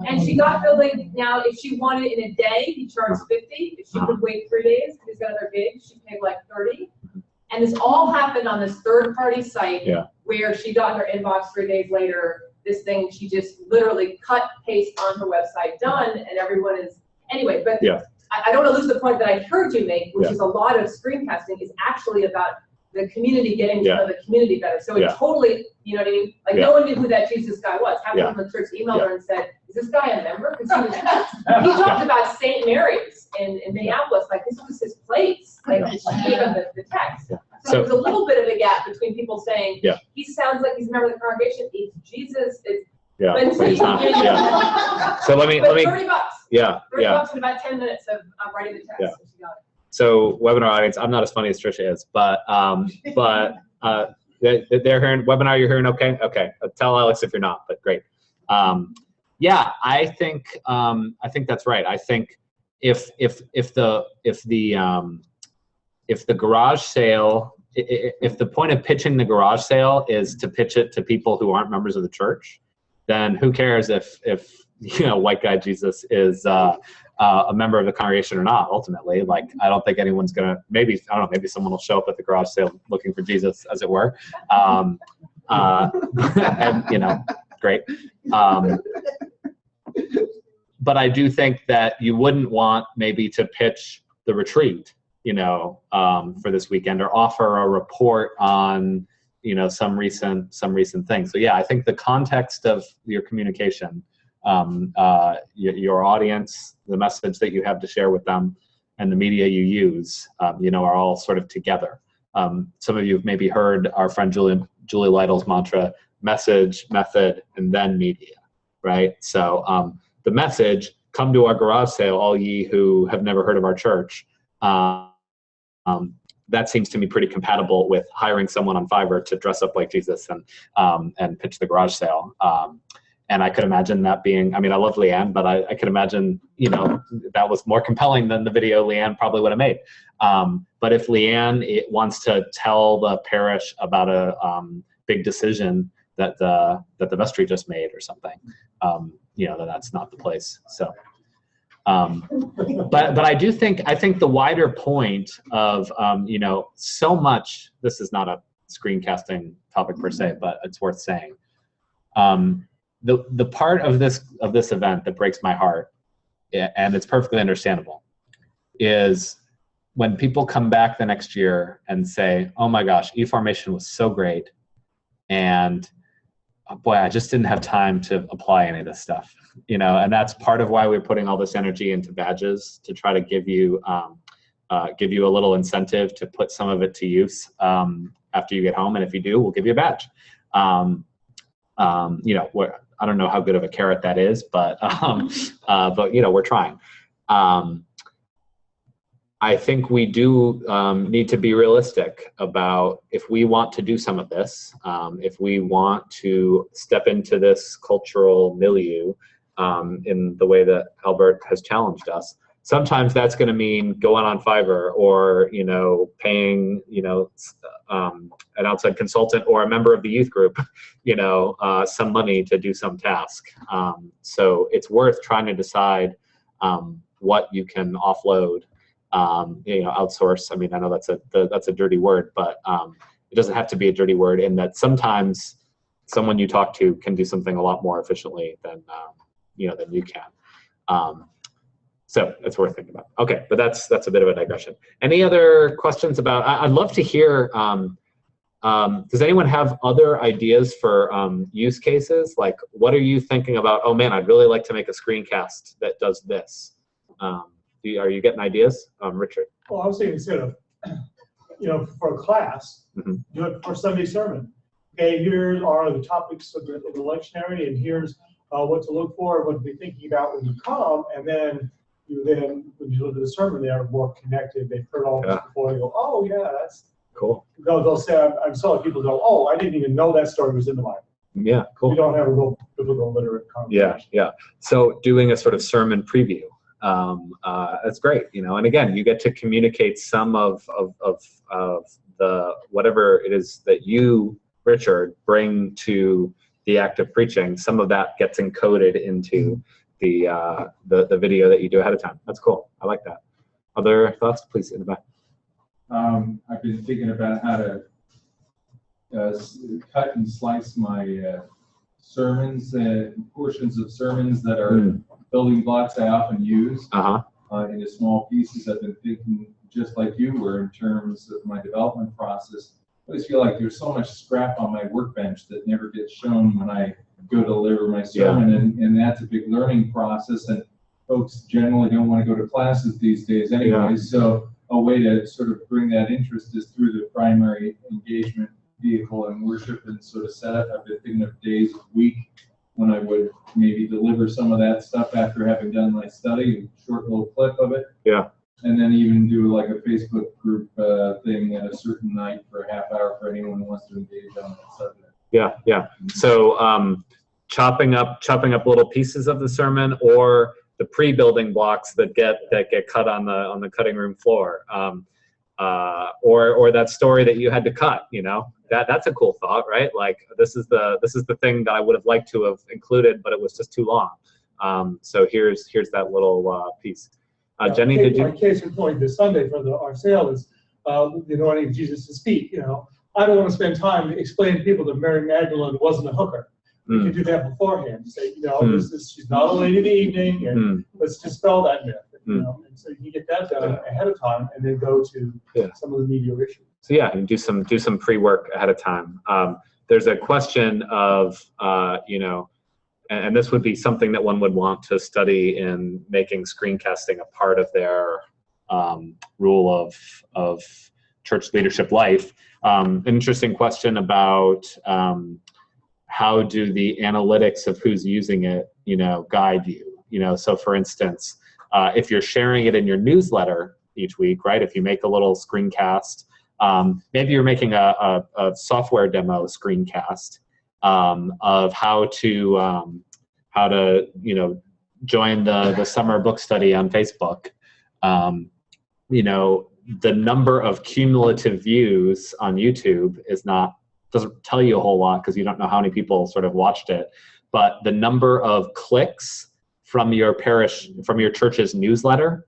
And she got billing. Now, if she wanted it in a day, he charged $50. If she could wait 3 days, because he's got other gigs, she paid like $30. And this all happened on this third-party site where she got in her inbox 3 days later. This thing she just literally cut, paste on her website, done, and everyone is anyway. But I don't want to lose the point that I heard you make, which is a lot of screencasting is actually about the community getting to know the community better. So it totally, you know what I mean? Like no one knew who that Jesus guy was. Half of the church emailed her and said, "Is this guy a member?" Because he talked about St. Mary's in Minneapolis, like this was his place. Like she gave him the text. So there's a little bit of a gap between people saying he sounds like he's a member of the congregation. It's Jesus. It's So let me $30. $30 in about 10 minutes of writing the text. So she got it. So webinar audience, I'm not as funny as Trisha is, but they're hearing webinar. You're hearing okay? Okay. Tell Alex if you're not, but great. Yeah, I think that's right. I think if the garage sale, if the point of pitching the garage sale is to pitch it to people who aren't members of the church, then who cares if you know white guy Jesus is a member of the congregation or not? Ultimately, like I don't think anyone's gonna. Maybe I don't know. Maybe someone will show up at the garage sale looking for Jesus, as it were. And you know, great. But I do think that you wouldn't want maybe to pitch the retreat, you know, for this weekend, or offer a report on, you know, some recent thing. So yeah, I think the context of your communication, your audience, the message that you have to share with them, and the media you use, you know, are all sort of together. Some of you have maybe heard our friend Julie Lytle's mantra: message, method, and then media, right? So the message: come to our garage sale, all ye who have never heard of our church. That seems to me pretty compatible with hiring someone on Fiverr to dress up like Jesus and pitch the garage sale. And I could imagine that being, I mean, I love Leanne, but I could imagine, you know, that was more compelling than the video Leanne probably would have made. But if Leanne wants to tell the parish about a big decision that the vestry just made or something, you know, then that's not the place. So. But I think the wider point of, you know, so much, this is not a screencasting topic per se, but it's worth saying. The part of this event that breaks my heart, and it's perfectly understandable, is when people come back the next year and say, "Oh my gosh, eFormation was so great, and boy, I just didn't have time to apply any of this stuff." You know, and that's part of why we're putting all this energy into badges, to try to give you a little incentive to put some of it to use after you get home. And if you do, we'll give you a badge. You know, I don't know how good of a carrot that is, but you know, we're trying. I think we do need to be realistic about if we want to do some of this, if we want to step into this cultural milieu in the way that Albert has challenged us. Sometimes that's going to mean going on Fiverr, or, you know, paying, you know, an outside consultant or a member of the youth group, you know, some money to do some task. So it's worth trying to decide what you can offload, you know, outsource. I mean, I know that's a dirty word, but it doesn't have to be a dirty word, in that sometimes someone you talk to can do something a lot more efficiently than you know, than you can. So it's worth thinking about. Okay, but that's a bit of a digression. Any other questions about? I'd love to hear. Does anyone have other ideas for use cases? Like, what are you thinking about? Oh man, I'd really like to make a screencast that does this. Are you getting ideas, Richard? Well, I was thinking instead of, you know, for a class, do it for Sunday sermon. Okay, here are the topics of the lectionary, and here's what to look for, what to be thinking about when you come, and then when you look at the sermon, they are more connected. They've heard all this before. They go, "Oh yeah, that's cool." They'll say, I'm sorry, people go, "Oh, I didn't even know that story was in the Bible." Yeah, cool. We don't have a real biblical literate conversation. Yeah. So doing a sort of sermon preview, that's great, you know. And again, you get to communicate some of the whatever it is that you, Richard, bring to the act of preaching. Some of that gets encoded into the video that you do ahead of time. That's cool. I like that. Other thoughts, please, in the back. I've been thinking about how to cut and slice my sermons, portions of sermons that are building blocks I often use into small pieces. I've been thinking, just like you were, in terms of my development process. I always feel like there's so much scrap on my workbench that never gets shown when I go to deliver my sermon, and that's a big learning process. And folks generally don't want to go to classes these days anyway, so a way to sort of bring that interest is through the primary engagement vehicle and worship and sort of set up. I've been thinking of days a week when I would maybe deliver some of that stuff after having done my study, a short little clip of it. Yeah. And then even do like a Facebook group thing at a certain night for a half hour for anyone who wants to engage on that subject. Yeah. So chopping up little pieces of the sermon, or the pre-building blocks that get cut on the cutting room floor, or that story that you had to cut. You know, that's a cool thought, right? Like this is the thing that I would have liked to have included, but it was just too long. So here's that little piece. Jenny, did you? My case in point this Sunday for our sale is the anointing of Jesus' feet. You know, I don't want to spend time explaining to people that Mary Magdalene wasn't a hooker. You can do that beforehand. Say, you know, she's not a lady of the evening, and let's dispel that myth. You know, and so you get that done ahead of time, and then go to some of the media issues. So yeah, and do some pre-work ahead of time. There's a question of you know, and this would be something that one would want to study in making screencasting a part of their rule of church leadership life. An interesting question about how do the analytics of who's using it, you know, guide you? You know, so for instance, if you're sharing it in your newsletter each week, right? If you make a little screencast, maybe you're making a software demo screencast of how to you know, join the summer book study on Facebook. You know, the number of cumulative views on YouTube doesn't tell you a whole lot because you don't know how many people sort of watched it, but the number of clicks from your church's newsletter,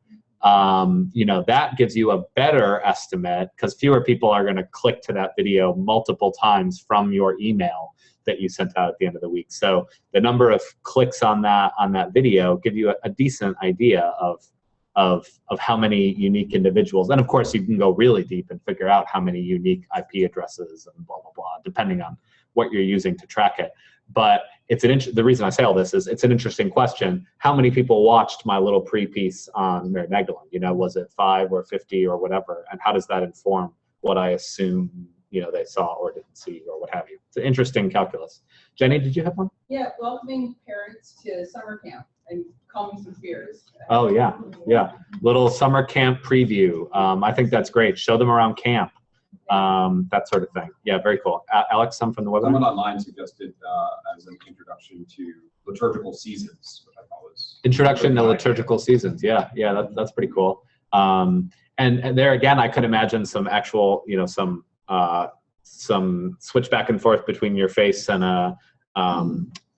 you know, that gives you a better estimate because fewer people are going to click to that video multiple times from your email that you sent out at the end of the week. So the number of clicks on that video give you a decent idea of how many unique individuals. And of course, you can go really deep and figure out how many unique IP addresses and blah, blah, blah, depending on what you're using to track it. But the reason I say all this is it's an interesting question. How many people watched my little pre-piece on Mary Magdalene? You know, was it 5 or 50 or whatever? And how does that inform what I assume, you know, they saw or didn't see or what have you? It's an interesting calculus. Jenny, did you have one? Yeah, welcoming parents to summer camp and calming some fears. Oh yeah. Little summer camp preview. I think that's great. Show them around camp. That sort of thing. Yeah, very cool. Alex, some from the website? Someone online suggested as an introduction to liturgical seasons, which I thought was... Introduction to liturgical seasons. Yeah, that's pretty cool. And there again, I could imagine some actual, you know, some switch back and forth between your face and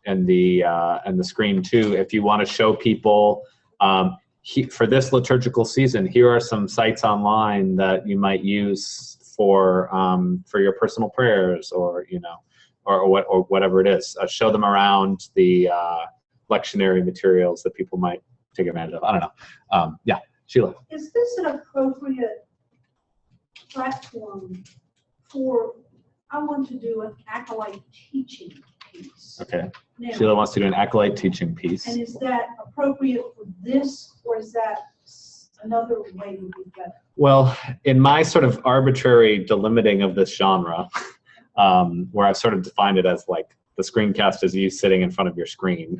the screen too. If you want to show people for this liturgical season, here are some sites online that you might use for your personal prayers, or you know, or whatever it is. Show them around the lectionary materials that people might take advantage of. I don't know. Yeah, Sheila. Is this an appropriate platform for? I want to do an Acolyte Teaching piece. Okay. Now, Sheila wants to do an Acolyte Teaching piece. And is that appropriate for this, or is that another way to be better? Well, in my sort of arbitrary delimiting of this genre, where I've sort of defined it as like the screencast is you sitting in front of your screen,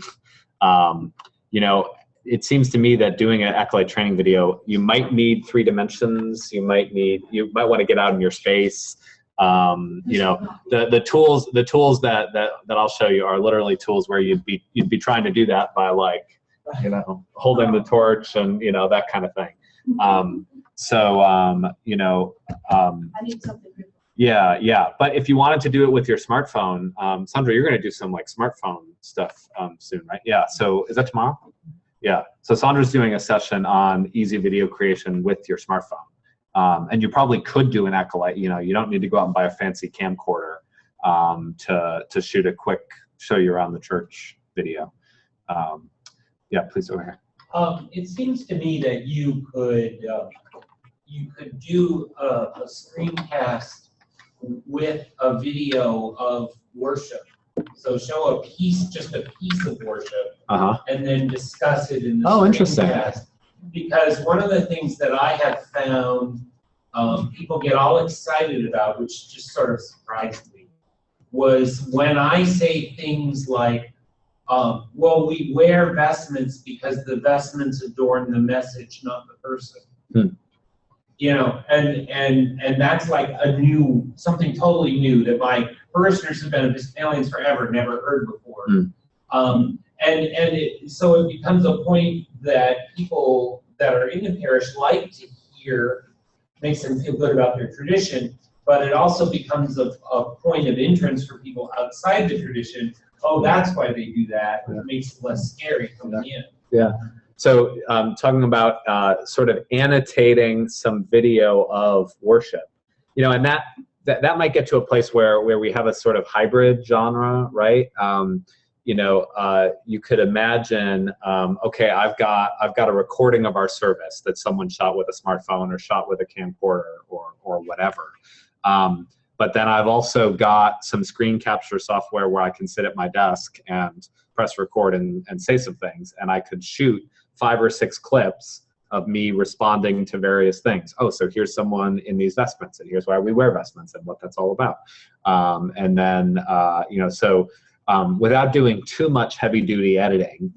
you know, it seems to me that doing an Acolyte training video, you might need 3 dimensions. You might want to get out in your space. You know, the tools that I'll show you are literally tools where you'd be trying to do that by, like, you know, holding the torch and, you know, that kind of thing. You know, I need something different. yeah. But if you wanted to do it with your smartphone, Sandra, you're going to do some like smartphone stuff soon, right? Yeah. So is that tomorrow? Yeah. So Sandra's doing a session on easy video creation with your smartphone. And you probably could do an Acolyte. You know, you don't need to go out and buy a fancy camcorder to shoot a quick show you around the church video. Yeah, please, over here. It seems to me that you could do a screencast with a video of worship. So show just a piece of worship, and then discuss it in the screencast. Because one of the things that I have found people get all excited about, which just sort of surprised me, was when I say things like, well, we wear vestments because the vestments adorn the message, not the person. You know, and that's like something totally new that my parishioners have been Episcopalians forever, never heard before. So it becomes a point that people that are in the parish like to hear, makes them feel good about their tradition, but it also becomes a point of entrance for people outside the tradition. Oh, that's why they do that. It makes it less scary coming in. Yeah. So talking about sort of annotating some video of worship, you know, and that might get to a place where we have a sort of hybrid genre, right? You know, you could imagine, okay, I've got a recording of our service that someone shot with a smartphone or shot with a camcorder or whatever. But then I've also got some screen capture software where I can sit at my desk and press record and say some things, and I could shoot 5 or 6 clips of me responding to various things. Oh, so here's someone in these vestments, and here's why we wear vestments and what that's all about. And then, you know, so without doing too much heavy-duty editing,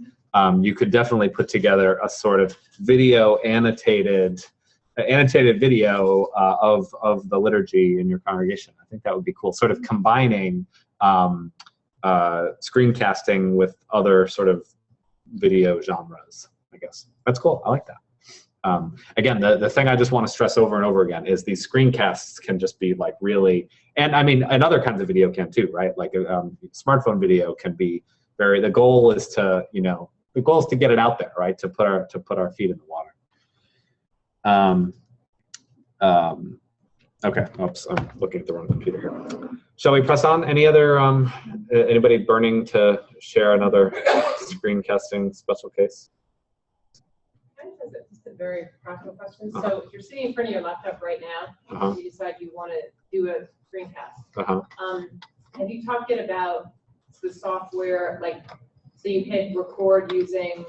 you could definitely put together a sort of video annotated video of the liturgy in your congregation. I think that would be cool. Sort of combining screencasting with other sort of video genres, I guess. That's cool. I like that. Again, the thing I just want to stress over and over again is these screencasts can just be like really, and I mean, and other kinds of video can too, right? Like smartphone video can be the goal is to, you know, the goal is to get it out there, right? To put our feet in the water. Okay, oops, I'm looking at the wrong computer here. Shall we press on? Any other, anybody burning to share another screencasting special case? Just a very practical question. So if you're sitting in front of your laptop right now, you decide you want to do a screencast. Have you talked yet about the software, like, so you hit record using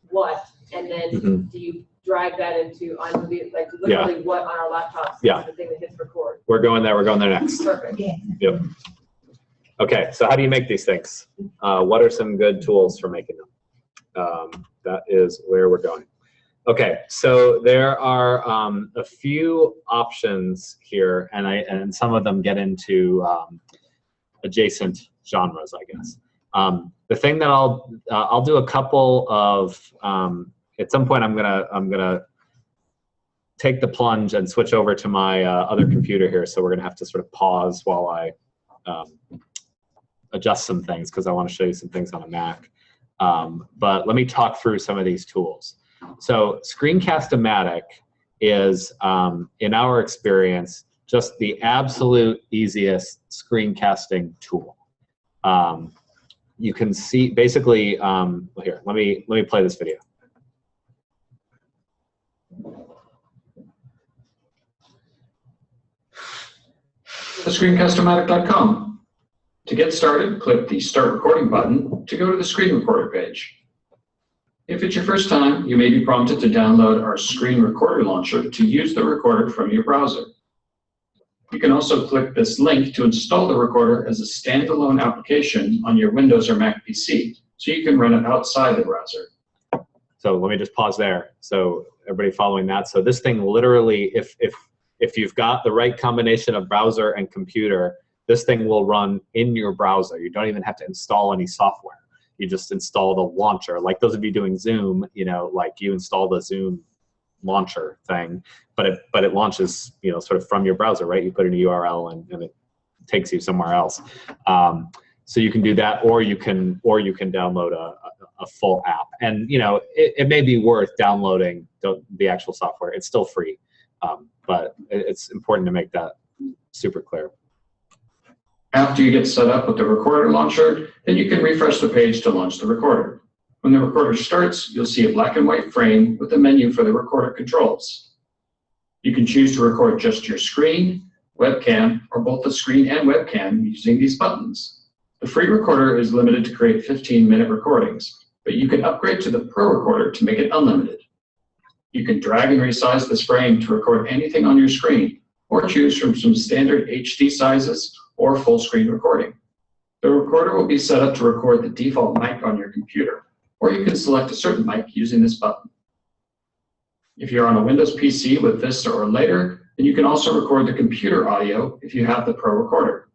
what, and then do you drive that into on the, like, literally what on our laptops is the thing that hits record? We're going there next. Perfect. Yep. Okay, so how do you make these things? What are some good tools for making them? That is where we're going. Okay, so there are a few options here, and some of them get into adjacent genres, I guess. The thing that I'll do a couple of at some point I'm gonna take the plunge and switch over to my other computer here, so we're gonna have to sort of pause while I adjust some things because I want to show you some things on a Mac. But let me talk through some of these tools. So ScreencastoMatic is, in our experience, just the absolute easiest screencasting tool. You can see basically, well, here, let me play this video. ScreencastoMatic.com. To get started, click the Start Recording button to go to the Screen Recorder page. If it's your first time, you may be prompted to download our Screen Recorder launcher to use the recorder from your browser. You can also click this link to install the recorder as a standalone application on your Windows or Mac PC, so you can run it outside the browser. So let me just pause there. So everybody following that. So this thing literally, if if you've got the right combination of browser and computer, this thing will run in your browser. You don't even have to install any software. You just install the launcher. Like those of you doing Zoom, you know, like you install the Zoom launcher thing, but it launches, you know, sort of from your browser, right? You put in a URL and it takes you somewhere else. So you can do that, or you can download a full app. And you know, it may be worth downloading the actual software. It's still free, but it's important to make that super clear. After you get set up with the recorder launcher, then you can refresh the page to launch the recorder. When the recorder starts, you'll see a black and white frame with a menu for the recorder controls. You can choose to record just your screen, webcam, or both the screen and webcam using these buttons. The free recorder is limited to create 15-minute recordings, but you can upgrade to the Pro recorder to make it unlimited. You can drag and resize this frame to record anything on your screen, or choose from some standard HD sizes or full screen recording. The recorder will be set up to record the default mic on your computer, or you can select a certain mic using this button. If you're on a Windows PC with Vista or later, then you can also record the computer audio if you have the Pro recorder.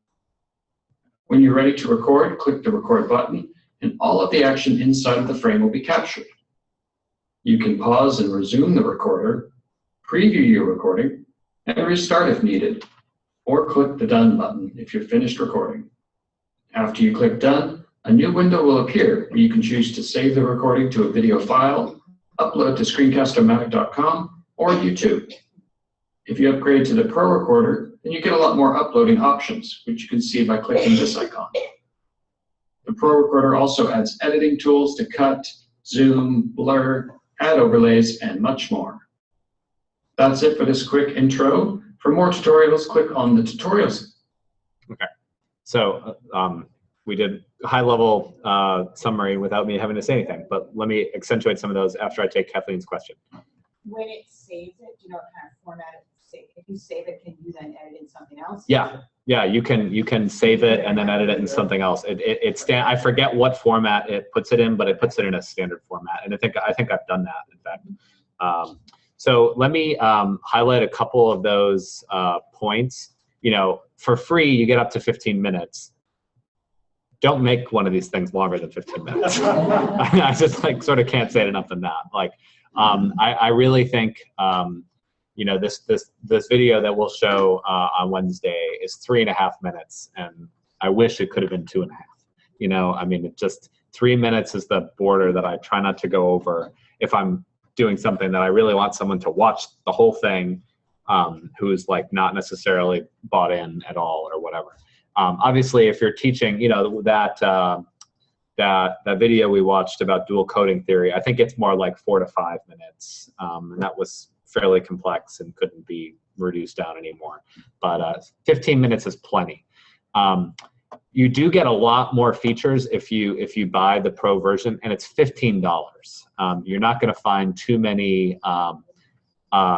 When you're ready to record, click the record button, and all of the action inside of the frame will be captured. You can pause and resume the recorder, preview your recording, and restart if needed, or click the Done button if you're finished recording. After you click Done, a new window will appear where you can choose to save the recording to a video file, upload to ScreencastoMatic.com, or YouTube. If you upgrade to the Pro recorder, then you get a lot more uploading options, which you can see by clicking this icon. The Pro recorder also adds editing tools to cut, zoom, blur, add overlays, and much more. That's it for this quick intro. For more tutorials, click on the tutorials. Okay, so we did a high-level summary without me having to say anything, but let me accentuate some of those after I take Kathleen's question. When it saves it, do you know what kind of format it saves? If you save it, can you then edit in something else? Yeah, you can save it and then edit it in something else. I forget what format it puts it in, but it puts it in a standard format, and I think I've done that, in fact. So let me highlight a couple of those points. You know, for free, you get up to 15 minutes. Don't make one of these things longer than 15 minutes. I just like sort of can't say it enough than that. Like, I really think, you know, this video that we'll show on Wednesday is 3.5 minutes, and I wish it could have been 2.5. You know, I mean, it just 3 minutes is the border that I try not to go over if I'm doing something that I really want someone to watch the whole thing, who's like not necessarily bought in at all or whatever. Obviously, if you're teaching, you know, that video we watched about dual coding theory, I think it's more like 4 to 5 minutes, and that was fairly complex and couldn't be reduced down anymore. But 15 minutes is plenty. You do get a lot more features if you buy the Pro version, and it's $15. You're not going to find too many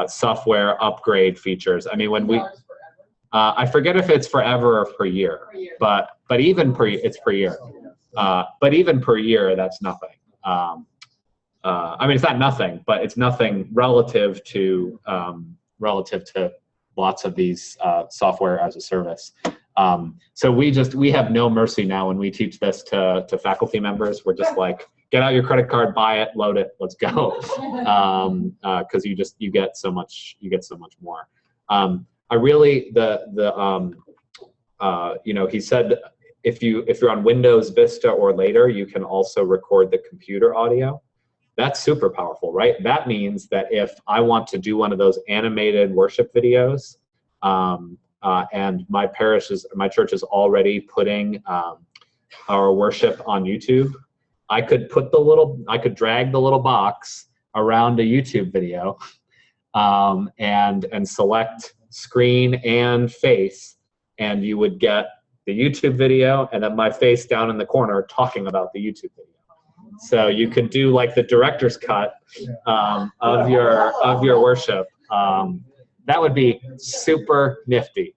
software upgrade features. I mean, when we I forget if it's forever or per year, but even it's per year. But even per year, that's nothing. I mean, it's not nothing, but it's nothing relative to lots of these software as a service. So we have no mercy now when we teach this to faculty members. We're just like, get out your credit card, buy it, load it, let's go, because you get so much more. I really you know, he said if you're on Windows Vista or later, you can also record the computer audio. That's super powerful, right? That means that if I want to do one of those animated worship videos, and my church is already putting our worship on YouTube, I could drag the little box around a YouTube video, and select screen and face, and you would get the YouTube video and then my face down in the corner talking about the YouTube video. So you could do like the director's cut of your worship. That would be super nifty.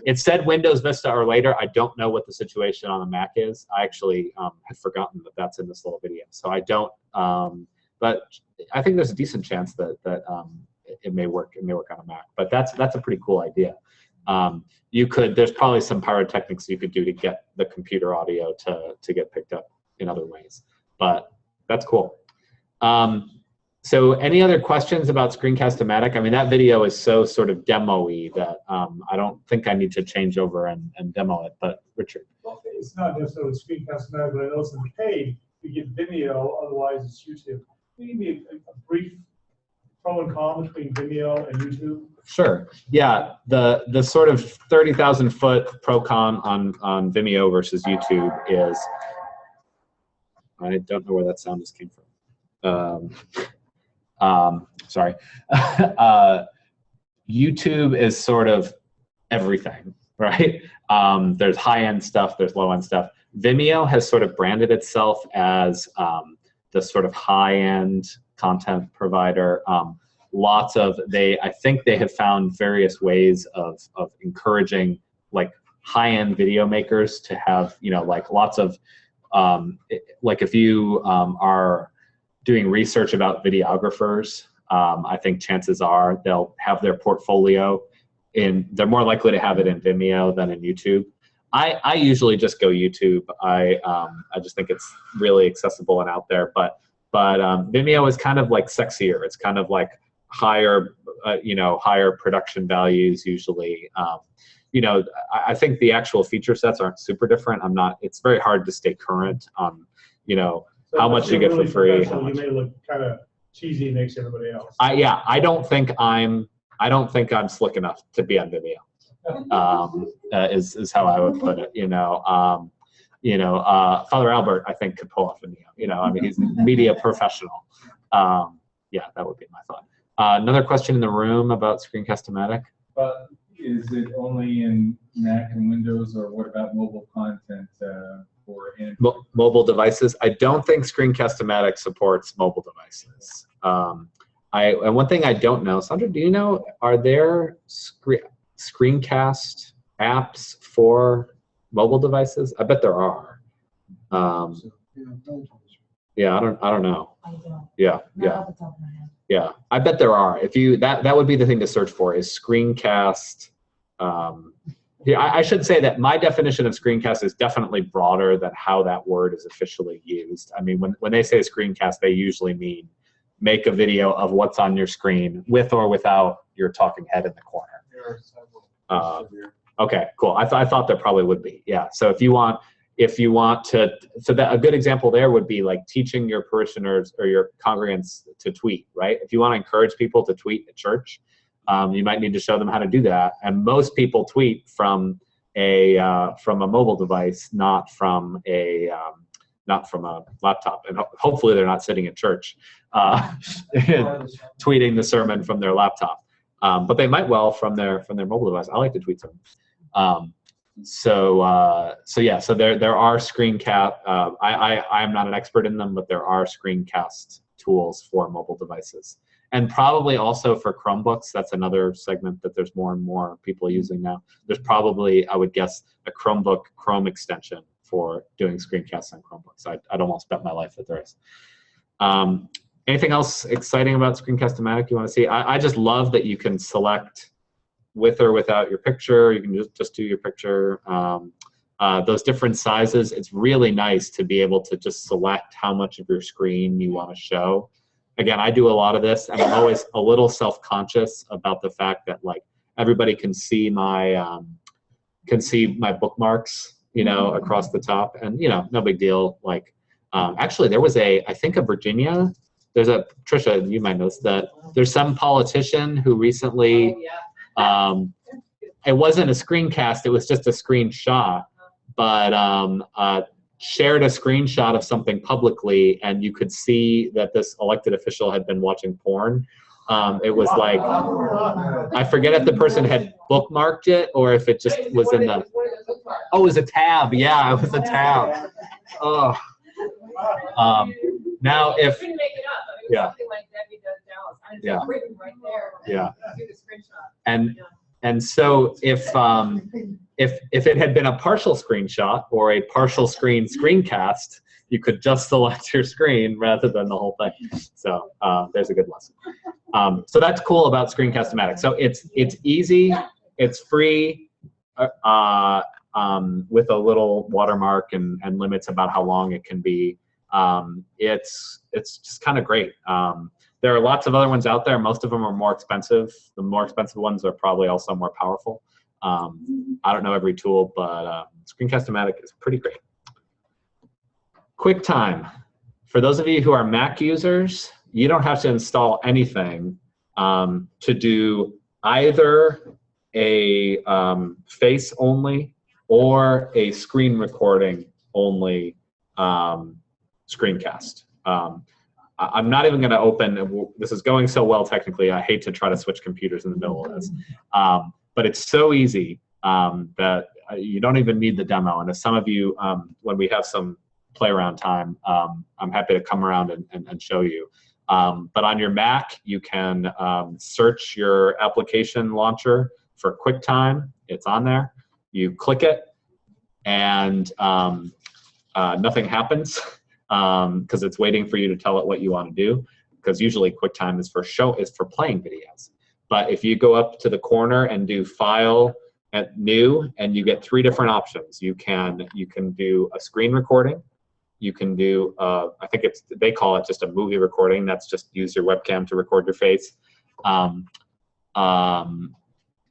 It said Windows Vista or later. I don't know what the situation on the Mac is. I actually had forgotten that that's in this little video. So I don't, but I think there's a decent chance that it may work on a Mac. But that's a pretty cool idea. There's probably some pyrotechnics you could do to get the computer audio to get picked up in other ways, but that's cool. So any other questions about Screencast-O-Matic? I mean, that video is so sort of demo-y that I don't think I need to change over and demo it, but Richard. Well, it's not necessarily Screencast-O-Matic, but I know some paid, you get video, otherwise it's YouTube. Can you give me a brief pro and con between Vimeo and YouTube? Sure. Yeah, the sort of 30,000 foot pro con on Vimeo versus YouTube is, I don't know where that sound just came from. Sorry. YouTube is sort of everything, right? There's high-end stuff, there's low-end stuff. Vimeo has sort of branded itself as the sort of high-end content provider. I think they have found various ways of encouraging like high-end video makers to have, like lots of, like if you are doing research about videographers, I think chances are they'll have their portfolio they're more likely to have it in Vimeo than in YouTube. I usually just go YouTube. I just think it's really accessible and out there, but Vimeo is kind of like sexier. It's kind of like higher, higher production values usually. I think the actual feature sets aren't super different. It's very hard to stay current on, So how much you get really for free. You may look kind of cheesy next to everybody else. I don't think I'm slick enough to be on Vimeo. Is how I would put it. Father Albert, I think, could pull off Vimeo. I mean, he's a media professional. Yeah, that would be my thought. Another question in the room about Screencast-O-Matic. But is it only in Mac and Windows, or what about mobile content for Android? Mobile devices? I don't think Screencast-O-Matic supports mobile devices. And one thing I don't know, Sandra, do you know, are there Screencast apps for mobile devices? I bet there are. Yeah, I don't know. I don't. Yeah, Not yeah. off the top of my head. Yeah, I bet there are. If you that would be the thing to search for is Screencast. Yeah, I should say that my definition of Screencast is definitely broader than how that word is officially used. I mean, when they say Screencast, they usually mean make a video of what's on your screen with or without your talking head in the corner. Okay, cool. I thought there probably would be. Yeah. So if you want to, a good example there would be like teaching your parishioners or your congregants to tweet, right? If you want to encourage people to tweet at church, you might need to show them how to do that. And most people tweet from a mobile device, not from a laptop. And hopefully they're not sitting at church tweeting the sermon from their laptop. But they might well from their mobile device. I like to tweet sermons. So there are Screencast. I'm not an expert in them, but there are Screencast tools for mobile devices, and probably also for Chromebooks. That's another segment that there's more and more people using now. There's probably, I would guess, a Chromebook Chrome extension for doing screencasts on Chromebooks. I'd almost bet my life that there is. Anything else exciting about Screencast-O-Matic you want to see? I just love that you can select with or without your picture. You can just do your picture. Those different sizes, it's really nice to be able to just select how much of your screen you want to show. Again, I do a lot of this, and I'm always a little self-conscious about the fact that like everybody can see my bookmarks, across the top, and no big deal. Like actually, there was I think a Virginia. There's a Trisha, you might know this, that there's some politician who recently. It wasn't a screencast, it was just a screenshot, but shared a screenshot of something publicly, and you could see that this elected official had been watching porn. It was like, I forget if the person had bookmarked it or if it just was in the, oh, it was a tab. Yeah, it was a tab. Oh. Now if, you couldn't make it up. I mean, yeah. Something like Debbie does Dallas. I mean, it's Yeah. written right there. Yeah. Do the screenshot. And so if it had been a partial screenshot or a partial screencast, you could just select your screen rather than the whole thing. So there's a good lesson. So that's cool about Screencastomatic. So it's easy, it's free, with a little watermark and limits about how long it can be. It's just kind of great. There are lots of other ones out there. Most of them are more expensive. The more expensive ones are probably also more powerful. I don't know every tool, but Screencastomatic is pretty great. QuickTime. For those of you who are Mac users, you don't have to install anything to do either a face only or a screen recording only screencast. I'm not even going to open, this is going so well technically, I hate to try to switch computers in the middle of this. But it's so easy that you don't even need the demo. And as some of you, when we have some play around time, I'm happy to come around and show you. But on your Mac, you can search your application launcher for QuickTime. It's on there. You click it, and nothing happens because it's waiting for you to tell it what you want to do. Because usually QuickTime is for playing videos. But if you go up to the corner and do File and New, and you get 3 different options. You can do a screen recording. You can do, I think they call it just a movie recording. That's just use your webcam to record your face.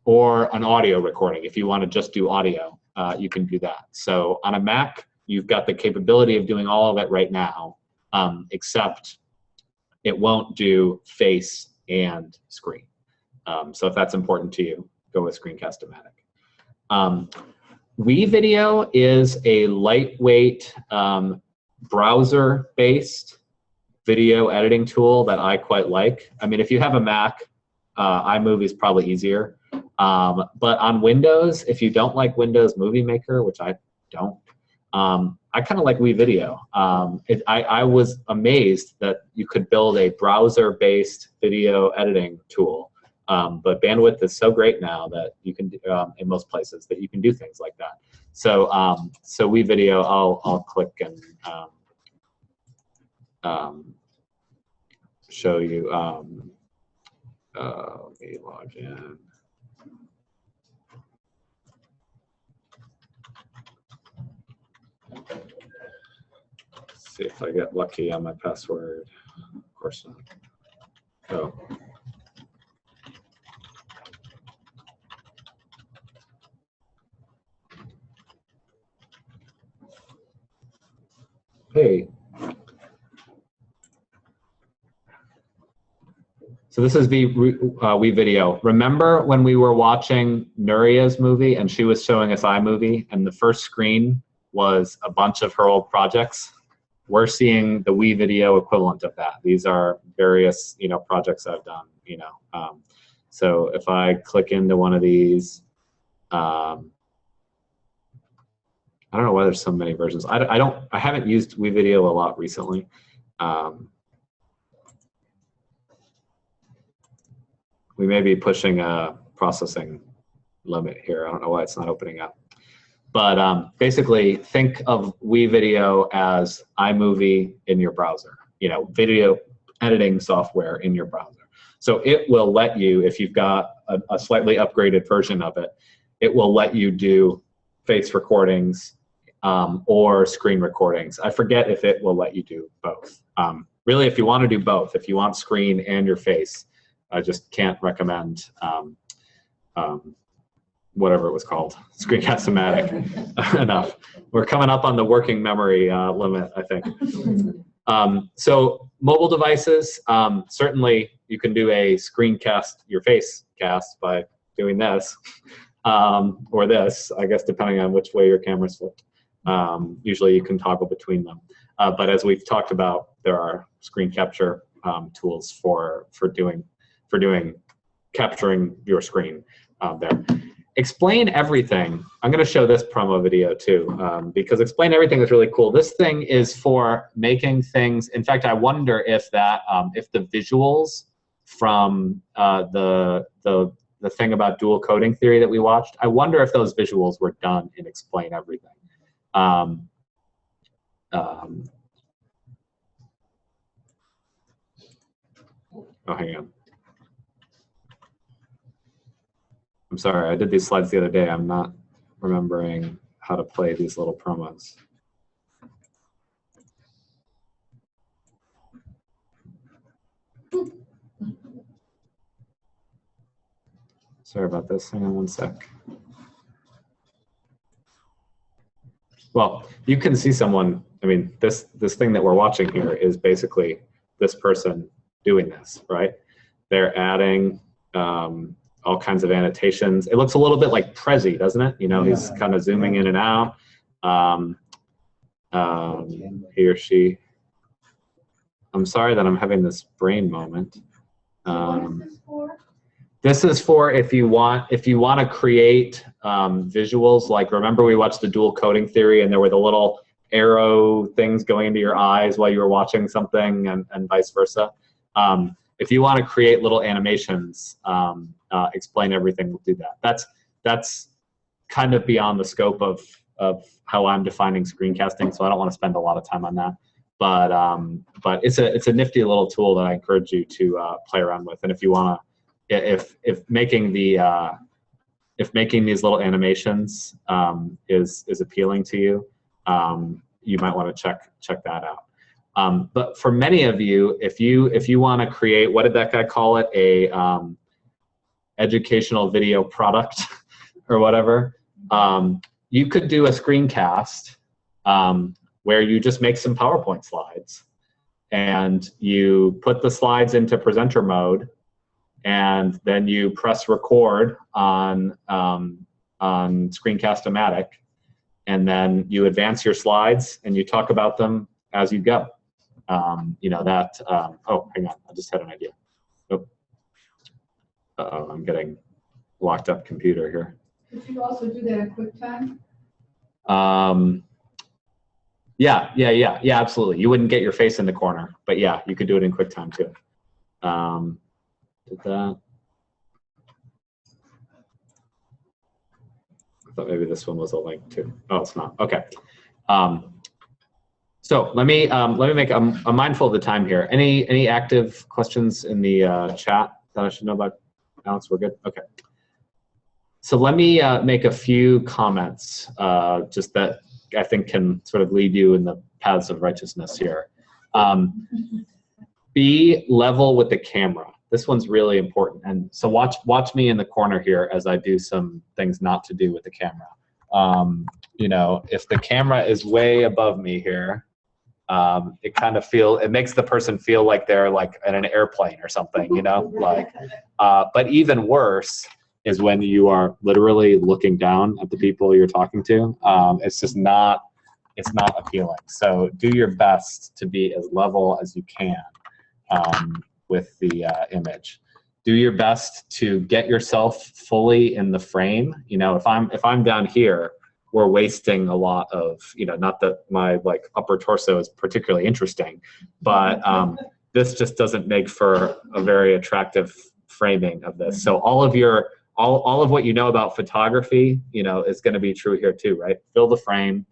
Or an audio recording. If you want to just do audio, you can do that. So on a Mac, you've got the capability of doing all of it right now, except it won't do face and screen. So if that's important to you, go with Screencastomatic. WeVideo is a lightweight browser-based video editing tool that I quite like. I mean, if you have a Mac, iMovie is probably easier. But on Windows, if you don't like Windows Movie Maker, which I don't, I kind of like WeVideo. I was amazed that you could build a browser-based video editing tool. But bandwidth is so great now that you can, in most places, that you can do things like that. So, so WeVideo, I'll click and show you. Let me log in. See if I get lucky on my password. Of course not. Oh. Hey. So this is WeVideo. Remember when we were watching Nuria's movie and she was showing us iMovie and the first screen was a bunch of her old projects? We're seeing the WeVideo equivalent of that. These are various, projects I've done, So if I click into one of these, I don't know why there's so many versions. I haven't used WeVideo a lot recently. We may be pushing a processing limit here. I don't know why it's not opening up. But basically, think of WeVideo as iMovie in your browser. Video editing software in your browser. So it will let you, if you've got a slightly upgraded version of it, it will let you do face recordings or screen recordings. I forget if it will let you do both. Really, if you want to do both, if you want screen and your face, I just can't recommend whatever it was called, Screencastomatic enough. We're coming up on the working memory limit, I think. So mobile devices, certainly you can do a screencast, your face cast by doing this, or this, I guess, depending on which way your camera's flipped. Usually you can toggle between them. But as we've talked about, there are screen capture tools for capturing your screen there. Explain Everything. I'm going to show this promo video too, because Explain Everything is really cool. This thing is for making things. In fact, I wonder if that if the visuals from the thing about dual coding theory that we watched, I wonder if those visuals were done in Explain Everything. Oh, hang on. I'm sorry, I did these slides the other day. I'm not remembering how to play these little promos. Sorry about this. Hang on one sec. Well, you can see someone, I mean, this thing that we're watching here is basically this person doing this, right? They're adding all kinds of annotations. It looks a little bit like Prezi, doesn't it? You know, he's kind of zooming in and out. He or she. I'm sorry that I'm having this brain moment. What is this for? This is for if you want to create visuals. Like, remember we watched the dual coding theory, and there were the little arrow things going into your eyes while you were watching something, and vice versa. If you want to create little animations, explain everything, we'll do that. That's kind of beyond the scope of how I'm defining screencasting, so I don't want to spend a lot of time on that. But it's a nifty little tool that I encourage you to play around with. And if you want to, if making these little animations is appealing to you, you might want to check that out. But for many of you, if you want to create, what did that guy call it, a educational video product or whatever, you could do a screencast where you just make some PowerPoint slides and you put the slides into presenter mode, and then you press record on ScreencastoMatic, and then you advance your slides and you talk about them as you go. You know that. Oh, hang on, I just had an idea. Oh, uh-oh, I'm getting locked up computer here. Could you also do that in QuickTime? Yeah, absolutely. You wouldn't get your face in the corner, but yeah, you could do it in QuickTime too. Did that. I thought maybe this one was a link too. Oh, it's not. Okay. So let me make. I'm mindful of the time here. Any active questions in the chat that I should know about? Alex, we're good. Okay. So let me make a few comments, just that I think can sort of lead you in the paths of righteousness here. Be level with the camera. This one's really important. And so watch me in the corner here as I do some things not to do with the camera. You know, if the camera is way above me here, it makes the person feel like they're like in an airplane or something, you know, like, but even worse is when you are literally looking down at the people you're talking to. It's just not appealing. So do your best to be as level as you can with the image. Do your best to get yourself fully in the frame. You know, if I'm down here, we're wasting a lot of, you know, not that my like upper torso is particularly interesting, but this just doesn't make for a very attractive framing of this. So all of what you know about photography, you know, is going to be true here too, right? Fill the frame.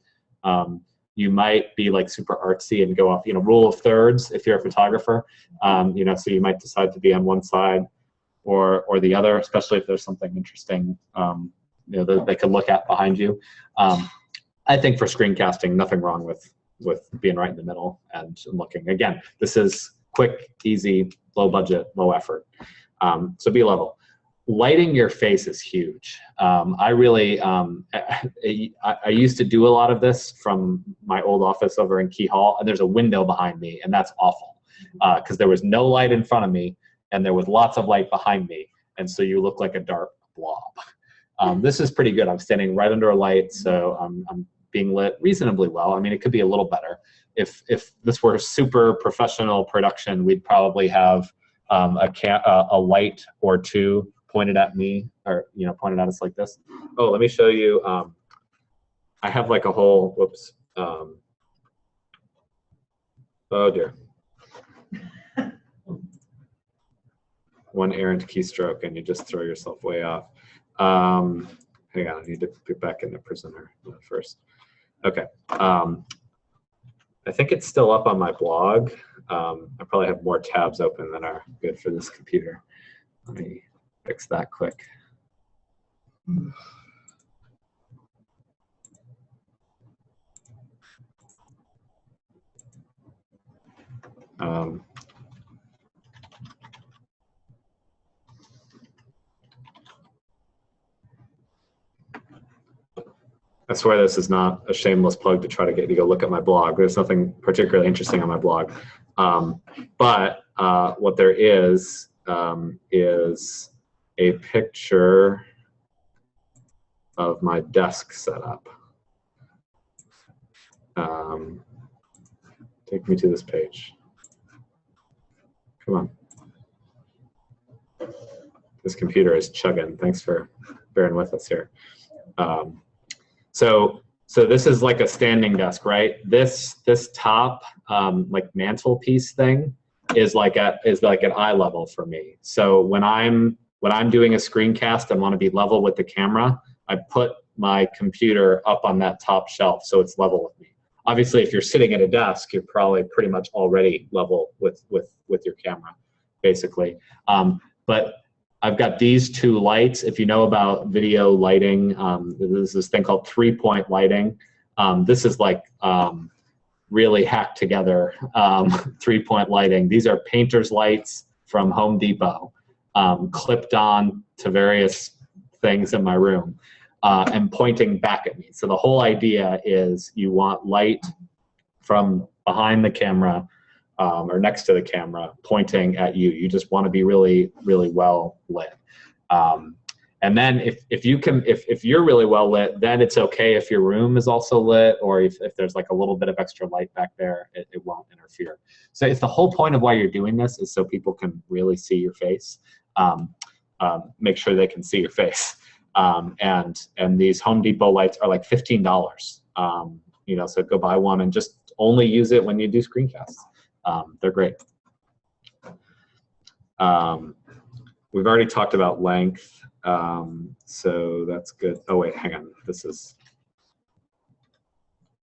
You might be like super artsy and go off, you know, rule of thirds if you're a photographer. You know, so you might decide to be on one side or the other, especially if there's something interesting, you know, that they could look at behind you. I think for screencasting, nothing wrong with being right in the middle and looking. Again, this is quick, easy, low budget, low effort. So be level. Lighting your face is huge. I really, I used to do a lot of this from my old office over in Key Hall, and there's a window behind me, and that's awful because there was no light in front of me, and there was lots of light behind me, and so you look like a dark blob. This is pretty good. I'm standing right under a light, so I'm being lit reasonably well. I mean, it could be a little better. If this were a super professional production, we'd probably have a light or two pointed at me, or, you know, pointed at us like this. Oh, let me show you. I have like a whole, whoops. Oh dear. One errant keystroke and you just throw yourself way off. Hang on, I need to get back in the prisoner first. Okay. I think it's still up on my blog. I probably have more tabs open than are good for this computer. Let me fix that quick. I swear this is not a shameless plug to try to get you to go look at my blog. There's nothing particularly interesting on my blog. But what there is a picture of my desk setup. Take me to this page. Come on. This computer is chugging. Thanks for bearing with us here. So this is like a standing desk, right? This top like mantelpiece thing is like at eye level for me. So when I'm doing a screencast and want to be level with the camera, I put my computer up on that top shelf so it's level with me. Obviously, if you're sitting at a desk, you're probably pretty much already level with your camera, basically. But I've got these two lights. If you know about video lighting, there's this thing called 3-point lighting. This is like really hacked together 3-point lighting. These are painter's lights from Home Depot, clipped on to various things in my room and pointing back at me. So the whole idea is you want light from behind the camera or next to the camera pointing at you. You just want to be really, really well lit. And then if you're really well lit, then it's okay if your room is also lit, or if there's like a little bit of extra light back there, it won't interfere. So it's the whole point of why you're doing this is so people can really see your face. Make sure they can see your face. And these Home Depot lights are like $15. You know, so go buy one and just only use it when you do screencasts. They're great. We've already talked about length, so that's good. Oh wait, hang on.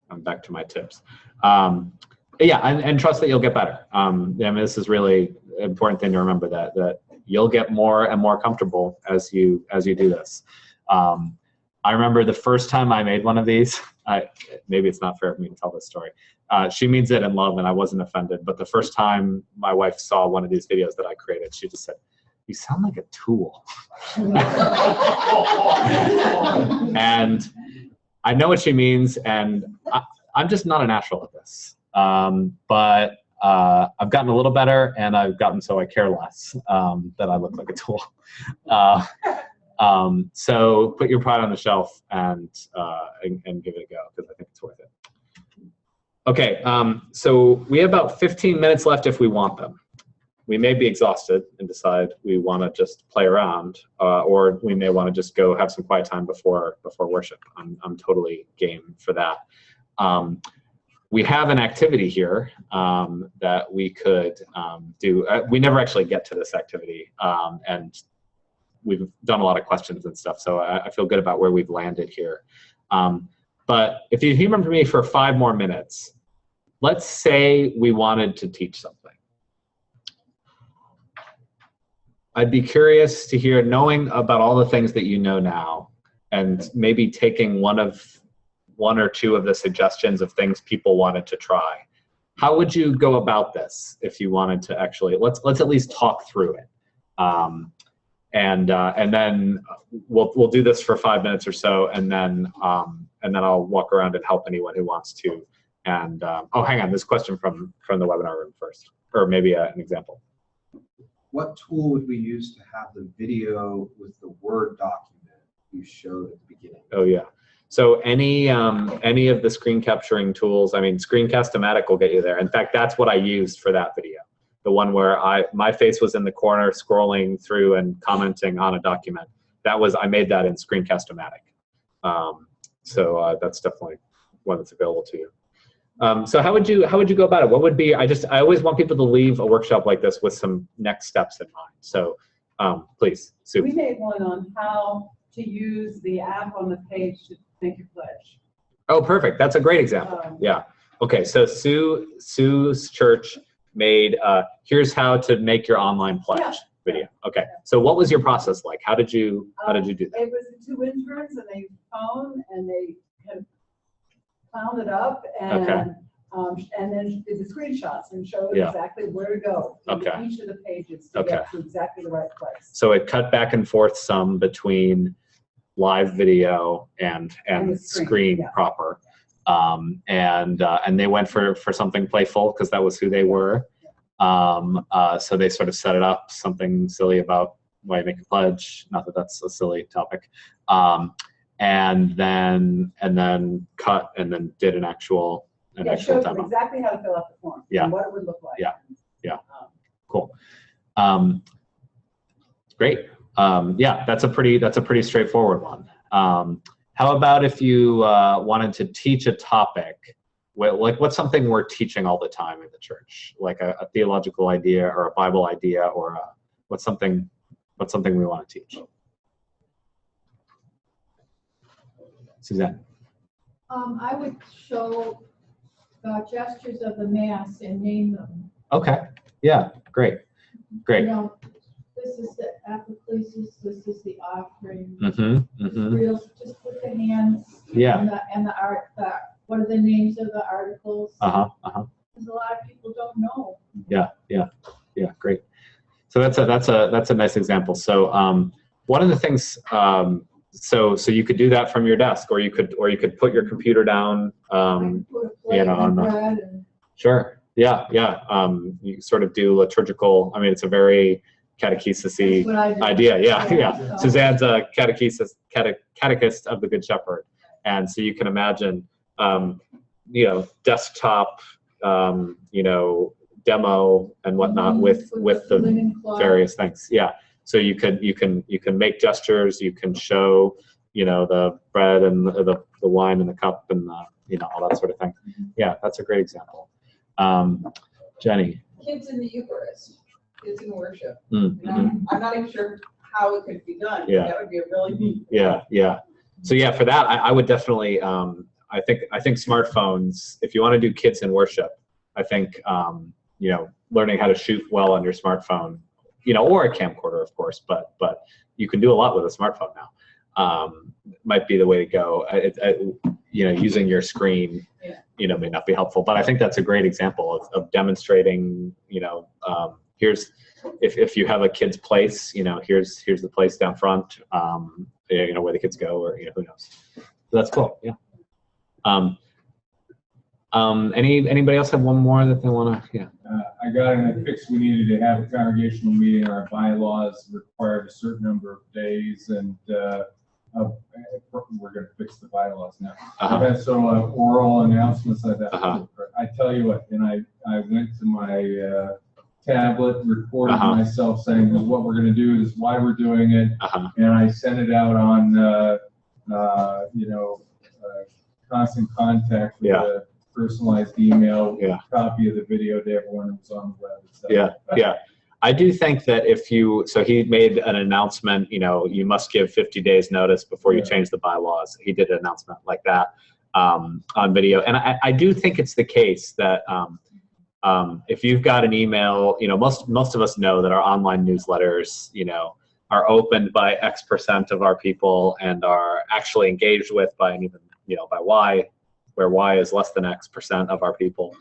I'm back to my tips. Yeah, and trust that you'll get better. I mean, this is really an important thing to remember, that you'll get more and more comfortable as you do this. I remember the first time I made one of these. Maybe it's not fair for me to tell this story. She means it in love, and I wasn't offended. But the first time my wife saw one of these videos that I created, she just said, "You sound like a tool." And I know what she means, and I'm just not a natural at this. But I've gotten a little better, and I've gotten so I care less that I look like a tool. So put your pride on the shelf and give it a go, because I think it's worth it. Okay, so we have about 15 minutes left if we want them. We may be exhausted and decide we want to just play around, or we may want to just go have some quiet time before worship. I'm totally game for that. We have an activity here that we could do. We never actually get to this activity, and we've done a lot of questions and stuff, so I feel good about where we've landed here. But if you remember me for 5 more minutes, let's say we wanted to teach something. I'd be curious to hear, knowing about all the things that you know now, and maybe taking one or two of the suggestions of things people wanted to try. How would you go about this if you wanted to actually, let's at least talk through it. And then we'll do this for 5 minutes or so, and then I'll walk around and help anyone who wants to. And oh, hang on, this question from the webinar room first, or maybe an example. What tool would we use to have the video with the Word document you showed at the beginning? Oh yeah. So any of the screen capturing tools, I mean, ScreencastoMatic will get you there. In fact, that's what I used for that video. The one where my face was in the corner scrolling through and commenting on a document. I made that in ScreencastoMatic. So that's definitely one that's available to you. So how would you go about it? What would be, I always want people to leave a workshop like this with some next steps in mind. So please, Sue. We made one on how to use the app on the page to make your pledge. Oh, perfect. That's a great example. Yeah. Okay. So Sue's church made here's how to make your online pledge. Yeah. video. Okay. So what was your process like? How did you do that? It was the two interns, and they phoned and they kind of found it up and then did the screenshots and showed exactly where to go to each of the pages to get to exactly the right place. So it cut back and forth some between live video and screen proper. And they went for something playful because that was who they were. So they sort of set it up, something silly about why you make a pledge. Not that that's a silly topic. And then cut and then did an actual showed demo. Exactly how to fill out the form. And what it would look like. Cool. Great. That's a pretty straightforward one. How about if you wanted to teach a topic? Like what's something we're teaching all the time in the church? Like a theological idea or a Bible idea, or what's something we want to teach? Suzanne. I would show gestures of the Mass and name them. Okay. Yeah. Great. You know, this is the apoplesis. This is the offering. Mm-hmm. Just put the hands. Yeah. And the art. What are the names of the articles? Because a lot of people don't know. Yeah. Great. So that's a nice example. So one of the things. So you could do that from your desk, or you could put your computer down. On the. Sure. Yeah. You sort of do liturgical. I mean, it's a very catechesis-y idea. Yeah. Suzanne's a catechist of the Good Shepherd, and so you can imagine, desktop, demo and whatnot with the various things. Yeah. So you can make gestures. You can show, the bread and the wine and the cup and all that sort of thing. Yeah, that's a great example. Jenny. Kids in the Eucharist, kids in worship. Mm-hmm. I'm not even sure how it could be done. Yeah. That would be a really neat. Yeah. So for that, I would definitely. I think smartphones. If you want to do kids in worship, I think learning how to shoot well on your smartphone, or a camcorder, of course, but you can do a lot with a smartphone now. Might be the way to go. Using your screen, may not be helpful, but I think that's a great example of demonstrating. Here's if you have a kid's place, here's the place down front, where the kids go, or who knows. So that's cool. Yeah. Anybody else have one more that they want to? Yeah. I got in a fix. We needed to have a congregational meeting. Our bylaws required a certain number of days, and we're going to fix the bylaws now. So oral announcements like that. I tell you what, and I went to my tablet, recorded myself saying that what we're going to do is why we're doing it, and I sent it out on constant contact with a personalized email, copy of the video to everyone who was on the web. Yeah. I do think that so he made an announcement, you must give 50 days notice before you change the bylaws. He did an announcement like that on video. And I do think it's the case that if you've got an email, most of us know that our online newsletters, are opened by X% of our people and are actually engaged with by an even, by Y, where Y is less than X% of our people.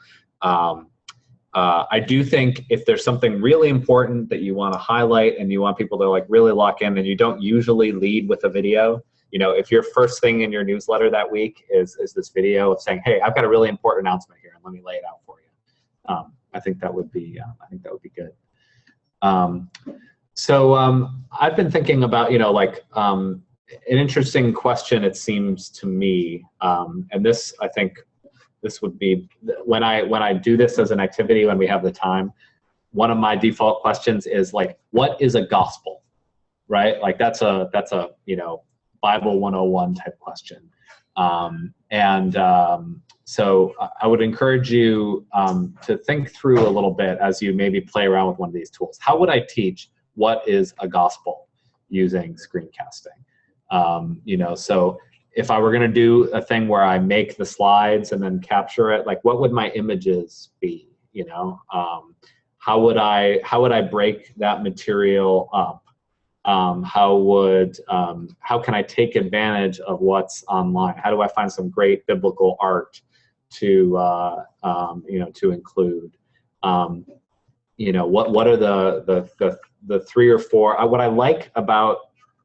I do think if there's something really important that you want to highlight and you want people to really lock in, and you don't usually lead with a video, if your first thing in your newsletter that week is this video of saying, hey, I've got a really important announcement here and let me lay it out for you. I think that would be good. So I've been thinking about, an interesting question, it seems to me, and this, I think, this would be when I do this as an activity when we have the time. One of my default questions is what is a gospel, right? That's a Bible 101 type question, so I would encourage you to think through a little bit as you maybe play around with one of these tools. How would I teach what is a gospel using screencasting? So if I were going to do a thing where I make the slides and then capture it, what would my images be? how would I break that material up? How can I take advantage of what's online? How do I find some great biblical art to to include? What are the 3 or 4? What I like about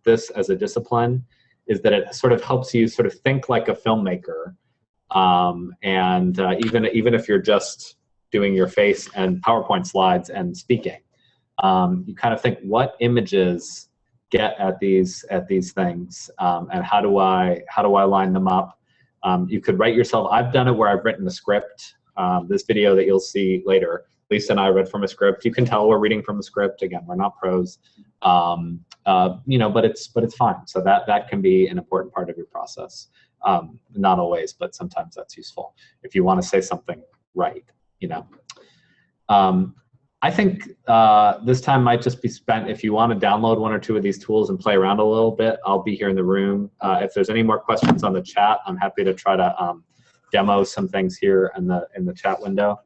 this as a discipline is that it sort of helps you sort of think like a filmmaker, and even if you're just doing your face and PowerPoint slides and speaking, you kind of think, what images get at these things, and how do I line them up? You could write yourself. I've done it where I've written a script. This video that you'll see later, Lisa and I read from a script. You can tell we're reading from a script. Again, we're not pros, but it's fine. So that can be an important part of your process. Not always, but sometimes that's useful if you want to say something right. I think this time might just be spent, if you want to download 1 or 2 of these tools and play around a little bit. I'll be here in the room. If there's any more questions on the chat, I'm happy to try to demo some things here in the chat window.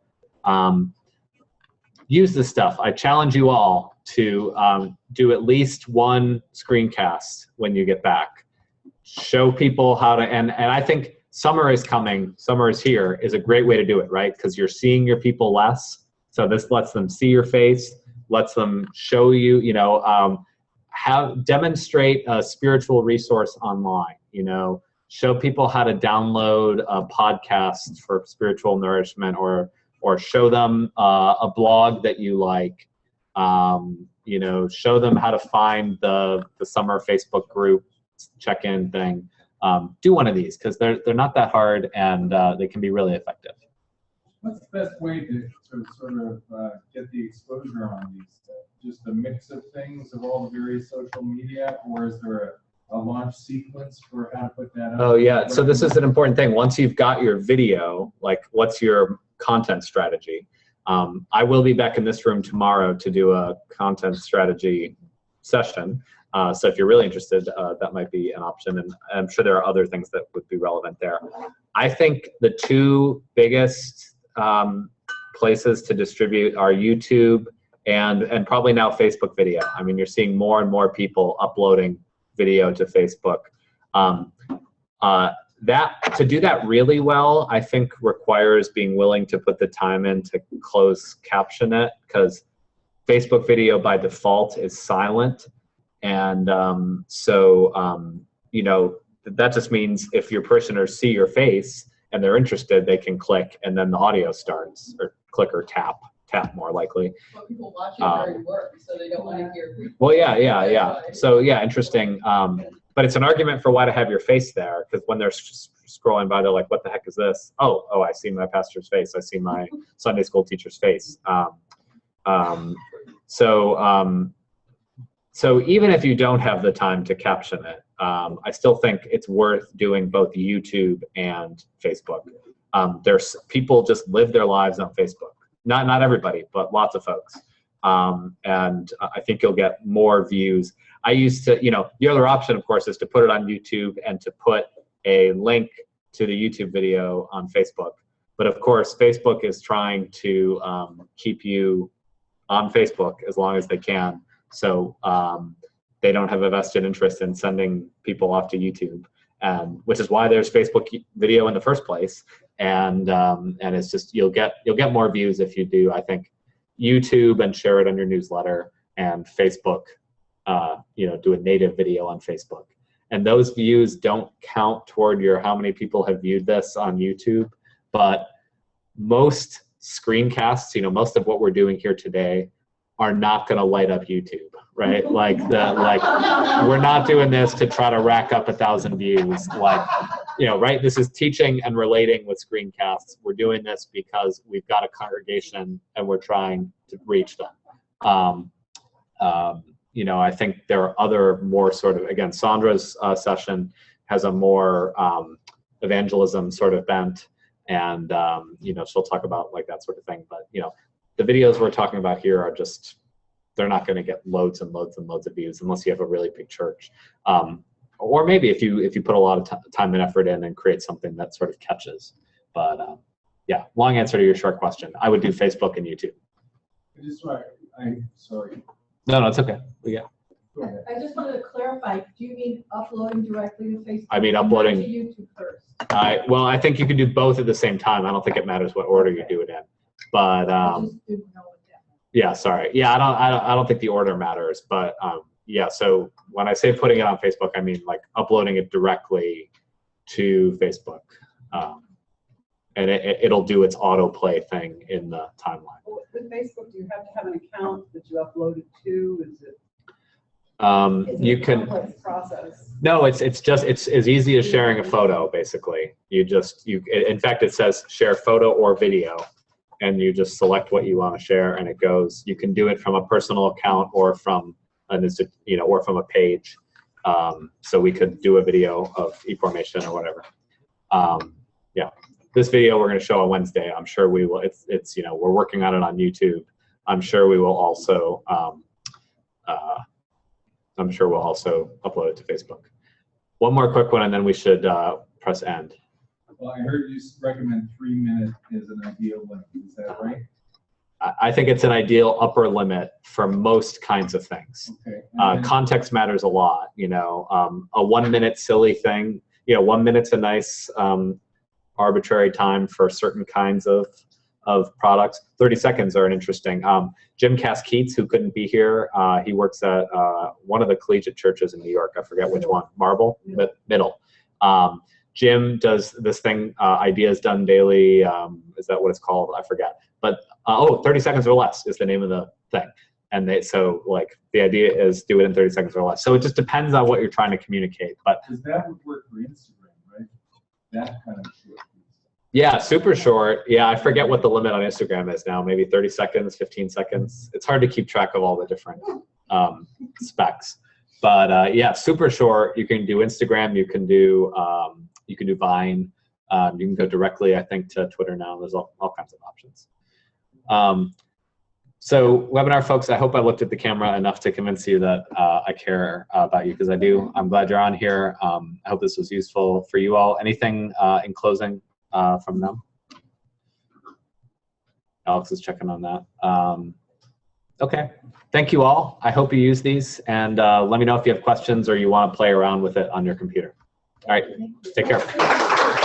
Use this stuff. I challenge you all to do at least 1 screencast when you get back. Show people how to, and I think summer is coming, summer is here, is a great way to do it, right? Because you're seeing your people less. So this lets them see your face, lets them show you, demonstrate a spiritual resource online, show people how to download a podcast for spiritual nourishment, or show them a blog that you like, show them how to find the summer Facebook group check-in thing. Do one of these, because they're not that hard, and they can be really effective. What's the best way to sort of get the exposure on these? Just a mix of things of all the various social media, or is there a launch sequence for how to put that out? Oh yeah, so this is an important thing. Once you've got your video, like, what's your content strategy? I will be back in this room tomorrow to do a content strategy session. So if you're really interested, that might be an option, and I'm sure there are other things that would be relevant there. I think the 2 biggest places to distribute are YouTube and probably now Facebook video. I mean, you're seeing more and more people uploading video to Facebook. To do that really well, I think requires being willing to put the time in to close caption it, because Facebook video by default is silent. And that just means if your parishioners see your face and they're interested, they can click, and then the audio starts, or click or tap more likely. Well, people watch it during work, so they don't want to hear people. Well, yeah. So yeah, interesting. But it's an argument for why to have your face there, because when they're scrolling by, they're like, what the heck is this? Oh, I see my pastor's face. I see my Sunday school teacher's face. So even if you don't have the time to caption it, I still think it's worth doing both YouTube and Facebook. There's people just live their lives on Facebook. Not everybody, but lots of folks. And I think you'll get more views. I used to, the other option, of course, is to put it on YouTube and to put a link to the YouTube video on Facebook. But of course, Facebook is trying to keep you on Facebook as long as they can. So they don't have a vested interest in sending people off to YouTube, which is why there's Facebook video in the first place. And it's just, you'll get more views if you do, I think, YouTube and share it on your newsletter, and Facebook, do a native video on Facebook. And those views don't count toward how many people have viewed this on YouTube, but most screencasts, most of what we're doing here today are not going to light up YouTube, right? We're not doing this to try to rack up 1,000 views, right? This is teaching and relating with screencasts. We're doing this because we've got a congregation and we're trying to reach them. I think there are other more sort of, again, Sandra's session has a more evangelism sort of bent, and she'll talk about that sort of thing. But the videos we're talking about here are just, they're not going to get loads and loads and loads of views unless you have a really big church. Or maybe if you put a lot of time and effort in and create something that sort of catches. But yeah, long answer to your short question. I would do Facebook and YouTube. I just want, I'm sorry. No, it's okay. Yeah. I just wanted to clarify, do you mean uploading directly to Facebook? I mean or not uploading. To YouTube first? Well, I think you can do both at the same time. I don't think it matters what order you do it in. But I just didn't know what that meant. yeah, sorry. Yeah, I don't think the order matters. But yeah, so when I say putting it on Facebook, I mean like uploading it directly to Facebook. And it'll do its autoplay thing in the timeline. Well, with Facebook, do you have to have an account that you upload it to? Is it? You can. Complex process. No, it's as easy as sharing a photo. Basically, in fact, it says share photo or video, and you just select what you want to share, and it goes. You can do it from a personal account or from or from a page. So we could do a video of eFormation or whatever. Yeah. This video we're going to show on Wednesday. I'm sure we will. It's we're working on it on YouTube. I'm sure we will also. I'm sure we'll also upload it to Facebook. One more quick one, and then we should press end. Well, I heard you recommend 3 minutes is an ideal length. Is that right? I think it's an ideal upper limit for most kinds of things. Okay. Context matters a lot. A 1 minute silly thing. 1 minute's a nice arbitrary time for certain kinds of products. 30 seconds are an interesting. Jim Cass-Keats, who couldn't be here, he works at one of the collegiate churches in New York. I forget which one. Marble? Middle. Jim does this thing, Ideas Done Daily. Is that what it's called? I forget. But 30 seconds or less is the name of the thing. And the idea is do it in 30 seconds or less. So it just depends on what you're trying to communicate. But because that would work for Instagram, right? That kind of short. Yeah, super short. Yeah, I forget what the limit on Instagram is now. Maybe 30 seconds, 15 seconds. It's hard to keep track of all the different specs. But yeah, super short. You can do Instagram. You can do Vine. You can go directly, I think, to Twitter now. There's all kinds of options. So webinar folks, I hope I looked at the camera enough to convince you that I care about you, because I do. I'm glad you're on here. I hope this was useful for you all. Anything in closing from them? Alex is checking on that. Okay, thank you all. I hope you use these, and let me know if you have questions or you want to play around with it on your computer. All right, take care.